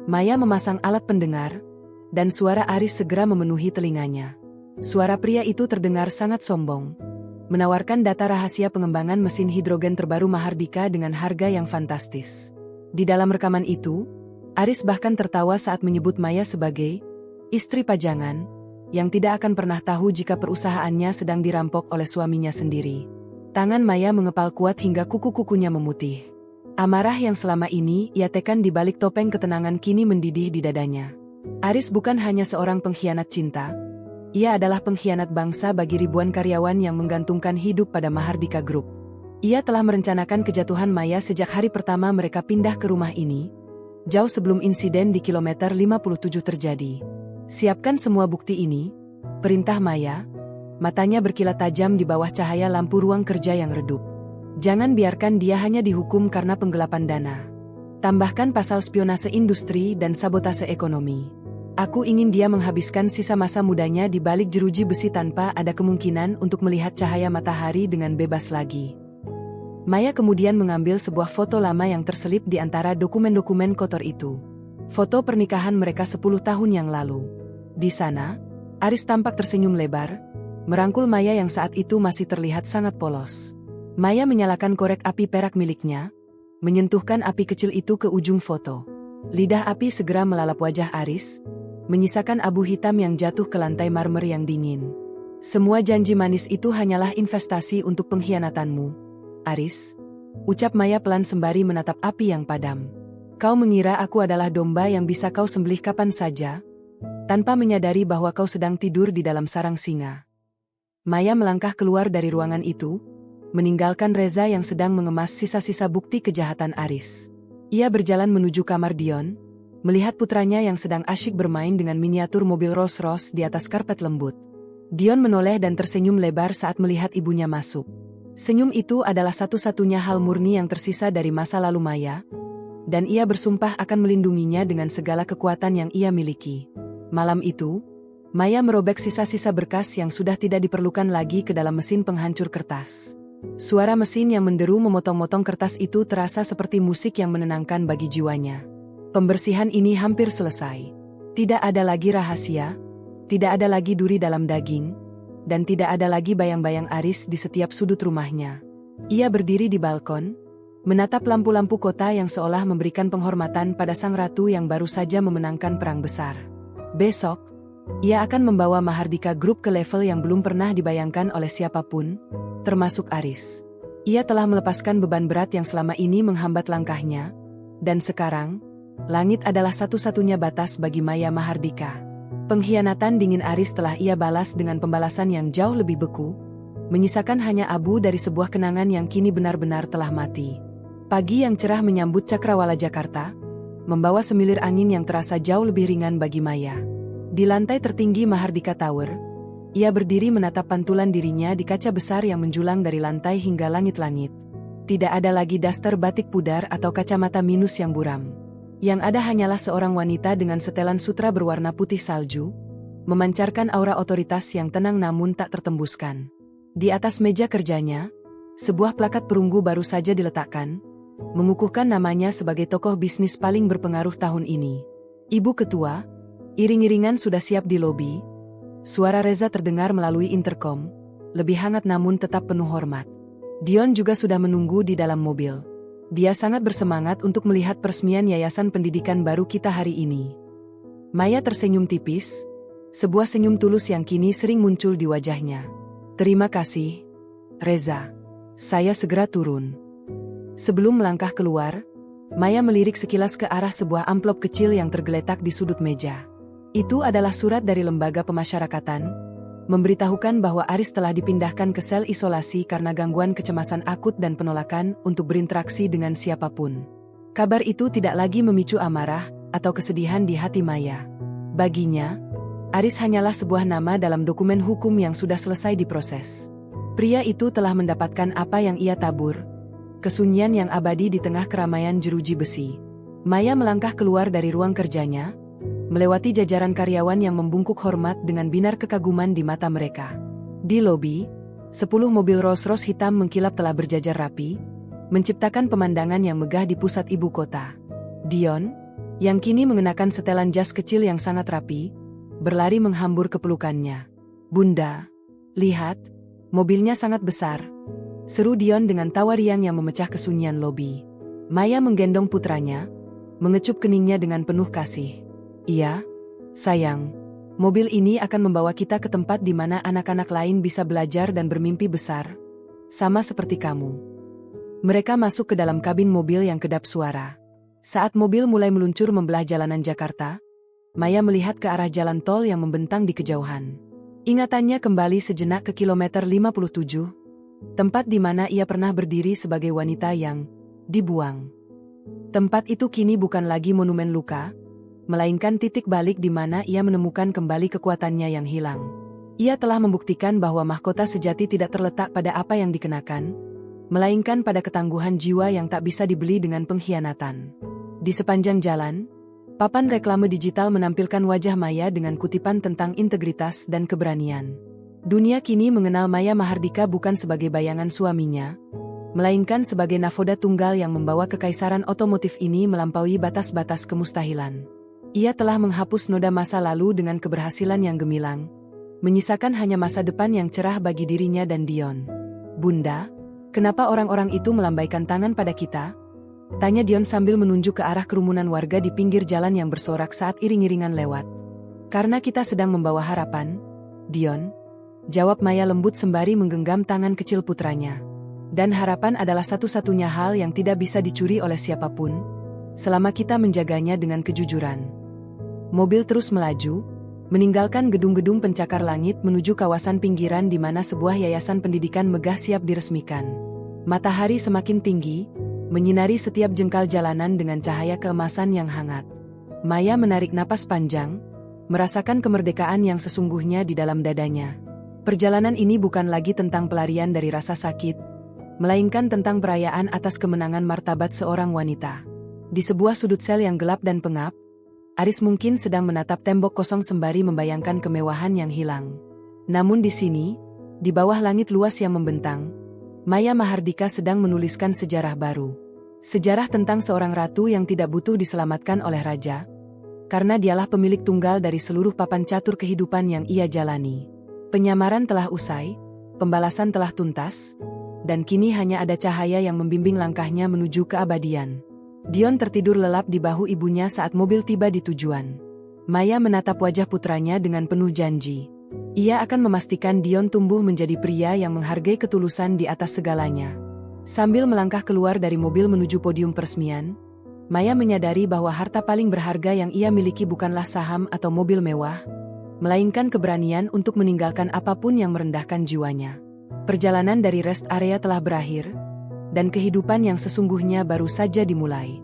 Maya memasang alat pendengar, dan suara Aris segera memenuhi telinganya. Suara pria itu terdengar sangat sombong, menawarkan data rahasia pengembangan mesin hidrogen terbaru Mahardika dengan harga yang fantastis. Di dalam rekaman itu, Aris bahkan tertawa saat menyebut Maya sebagai istri pajangan, yang tidak akan pernah tahu jika perusahaannya sedang dirampok oleh suaminya sendiri. Tangan Maya mengepal kuat hingga kuku-kukunya memutih. Amarah yang selama ini ia tekan di balik topeng ketenangan kini mendidih di dadanya. Aris bukan hanya seorang pengkhianat cinta, ia adalah pengkhianat bangsa bagi ribuan karyawan yang menggantungkan hidup pada Mahardika Group. Ia telah merencanakan kejatuhan Maya sejak hari pertama mereka pindah ke rumah ini, jauh sebelum insiden di kilometer 57 terjadi. Siapkan semua bukti ini, perintah Maya. Matanya berkilat tajam di bawah cahaya lampu ruang kerja yang redup. Jangan biarkan dia hanya dihukum karena penggelapan dana. Tambahkan pasal spionase industri dan sabotase ekonomi. Aku ingin dia menghabiskan sisa masa mudanya di balik jeruji besi tanpa ada kemungkinan untuk melihat cahaya matahari dengan bebas lagi. Maya kemudian mengambil sebuah foto lama yang terselip di antara dokumen-dokumen kotor itu. Foto pernikahan mereka 10 tahun yang lalu. Di sana, Aris tampak tersenyum lebar, merangkul Maya yang saat itu masih terlihat sangat polos. Maya menyalakan korek api perak miliknya, menyentuhkan api kecil itu ke ujung foto. Lidah api segera melalap wajah Aris, menyisakan abu hitam yang jatuh ke lantai marmer yang dingin. Semua janji manis itu hanyalah investasi untuk pengkhianatanmu, Aris, ucap Maya pelan sembari menatap api yang padam. Kau mengira aku adalah domba yang bisa kau sembelih kapan saja, tanpa menyadari bahwa kau sedang tidur di dalam sarang singa. Maya melangkah keluar dari ruangan itu, meninggalkan Reza yang sedang mengemas sisa-sisa bukti kejahatan Aris. Ia berjalan menuju kamar Dion, melihat putranya yang sedang asyik bermain dengan miniatur mobil Rolls-Royce di atas karpet lembut. Dion menoleh dan tersenyum lebar saat melihat ibunya masuk. Senyum itu adalah satu-satunya hal murni yang tersisa dari masa lalu Maya, dan ia bersumpah akan melindunginya dengan segala kekuatan yang ia miliki. Malam itu, Maya merobek sisa-sisa berkas yang sudah tidak diperlukan lagi ke dalam mesin penghancur kertas. Suara mesin yang menderu memotong-motong kertas itu terasa seperti musik yang menenangkan bagi jiwanya. Pembersihan ini hampir selesai. Tidak ada lagi rahasia, tidak ada lagi duri dalam daging, dan tidak ada lagi bayang-bayang Aris di setiap sudut rumahnya. Ia berdiri di balkon, menatap lampu-lampu kota yang seolah memberikan penghormatan pada sang ratu yang baru saja memenangkan perang besar. Besok, ia akan membawa Mahardika Group ke level yang belum pernah dibayangkan oleh siapapun, termasuk Aris. Ia telah melepaskan beban berat yang selama ini menghambat langkahnya, dan sekarang, langit adalah satu-satunya batas bagi Maya Mahardika. Pengkhianatan dingin Aris telah ia balas dengan pembalasan yang jauh lebih beku, menyisakan hanya abu dari sebuah kenangan yang kini benar-benar telah mati. Pagi yang cerah menyambut Cakrawala Jakarta, membawa semilir angin yang terasa jauh lebih ringan bagi Maya. Di lantai tertinggi Mahardika Tower, ia berdiri menatap pantulan dirinya di kaca besar yang menjulang dari lantai hingga langit-langit. Tidak ada lagi daster batik pudar atau kacamata minus yang buram. Yang ada hanyalah seorang wanita dengan setelan sutra berwarna putih salju, memancarkan aura otoritas yang tenang namun tak tertembuskan. Di atas meja kerjanya, sebuah plakat perunggu baru saja diletakkan, mengukuhkan namanya sebagai tokoh bisnis paling berpengaruh tahun ini. Ibu Ketua, iring-iringan sudah siap di lobi. Suara Reza terdengar melalui interkom, lebih hangat namun tetap penuh hormat. Dion juga sudah menunggu di dalam mobil. Dia sangat bersemangat untuk melihat peresmian yayasan pendidikan baru kita hari ini. Maya tersenyum tipis, sebuah senyum tulus yang kini sering muncul di wajahnya. Terima kasih, Reza. Saya segera turun. Sebelum melangkah keluar, Maya melirik sekilas ke arah sebuah amplop kecil yang tergeletak di sudut meja. Itu adalah surat dari lembaga pemasyarakatan, memberitahukan bahwa Aris telah dipindahkan ke sel isolasi karena gangguan kecemasan akut dan penolakan untuk berinteraksi dengan siapapun. Kabar itu tidak lagi memicu amarah atau kesedihan di hati Maya. Baginya, Aris hanyalah sebuah nama dalam dokumen hukum yang sudah selesai diproses. Pria itu telah mendapatkan apa yang ia tabur, kesunyian yang abadi di tengah keramaian jeruji besi. Maya melangkah keluar dari ruang kerjanya, melewati jajaran karyawan yang membungkuk hormat dengan binar kekaguman di mata mereka. Di lobi, 10 mobil Rolls-Royce hitam mengkilap telah berjajar rapi, menciptakan pemandangan yang megah di pusat ibu kota. Dion, yang kini mengenakan setelan jas kecil yang sangat rapi, berlari menghambur ke pelukannya. "Bunda, lihat, mobilnya sangat besar," seru Dion dengan tawa riang yang memecah kesunyian lobi. Maya menggendong putranya, mengecup keningnya dengan penuh kasih. "Iya, sayang. Mobil ini akan membawa kita ke tempat di mana anak-anak lain bisa belajar dan bermimpi besar, sama seperti kamu." Mereka masuk ke dalam kabin mobil yang kedap suara. Saat mobil mulai meluncur membelah jalanan Jakarta, Maya melihat ke arah jalan tol yang membentang di kejauhan. Ingatannya kembali sejenak ke kilometer 57, tempat di mana ia pernah berdiri sebagai wanita yang dibuang. Tempat itu kini bukan lagi monumen luka, melainkan titik balik di mana ia menemukan kembali kekuatannya yang hilang. Ia telah membuktikan bahwa mahkota sejati tidak terletak pada apa yang dikenakan, melainkan pada ketangguhan jiwa yang tak bisa dibeli dengan pengkhianatan. Di sepanjang jalan, papan reklame digital menampilkan wajah Maya dengan kutipan tentang integritas dan keberanian. Dunia kini mengenal Maya Mahardika bukan sebagai bayangan suaminya, melainkan sebagai navoda tunggal yang membawa kekaisaran otomotif ini melampaui batas-batas kemustahilan. Ia telah menghapus noda masa lalu dengan keberhasilan yang gemilang, menyisakan hanya masa depan yang cerah bagi dirinya dan Dion. "Bunda, kenapa orang-orang itu melambaikan tangan pada kita?" tanya Dion sambil menunjuk ke arah kerumunan warga di pinggir jalan yang bersorak saat iring-iringan lewat. "Karena kita sedang membawa harapan, Dion," jawab Maya lembut sembari menggenggam tangan kecil putranya. "Dan harapan adalah satu-satunya hal yang tidak bisa dicuri oleh siapapun, selama kita menjaganya dengan kejujuran." Mobil terus melaju, meninggalkan gedung-gedung pencakar langit menuju kawasan pinggiran di mana sebuah yayasan pendidikan megah siap diresmikan. Matahari semakin tinggi, menyinari setiap jengkal jalanan dengan cahaya keemasan yang hangat. Maya menarik napas panjang, merasakan kemerdekaan yang sesungguhnya di dalam dadanya. Perjalanan ini bukan lagi tentang pelarian dari rasa sakit, melainkan tentang perayaan atas kemenangan martabat seorang wanita. Di sebuah sudut sel yang gelap dan pengap, Aris mungkin sedang menatap tembok kosong sembari membayangkan kemewahan yang hilang. Namun di sini, di bawah langit luas yang membentang, Maya Mahardika sedang menuliskan sejarah baru. Sejarah tentang seorang ratu yang tidak butuh diselamatkan oleh raja, karena dialah pemilik tunggal dari seluruh papan catur kehidupan yang ia jalani. Penyamaran telah usai, pembalasan telah tuntas, dan kini hanya ada cahaya yang membimbing langkahnya menuju keabadian. Dion tertidur lelap di bahu ibunya saat mobil tiba di tujuan. Maya menatap wajah putranya dengan penuh janji. Ia akan memastikan Dion tumbuh menjadi pria yang menghargai ketulusan di atas segalanya. Sambil melangkah keluar dari mobil menuju podium peresmian, Maya menyadari bahwa harta paling berharga yang ia miliki bukanlah saham atau mobil mewah, melainkan keberanian untuk meninggalkan apapun yang merendahkan jiwanya. Perjalanan dari rest area telah berakhir, dan kehidupan yang sesungguhnya baru saja dimulai.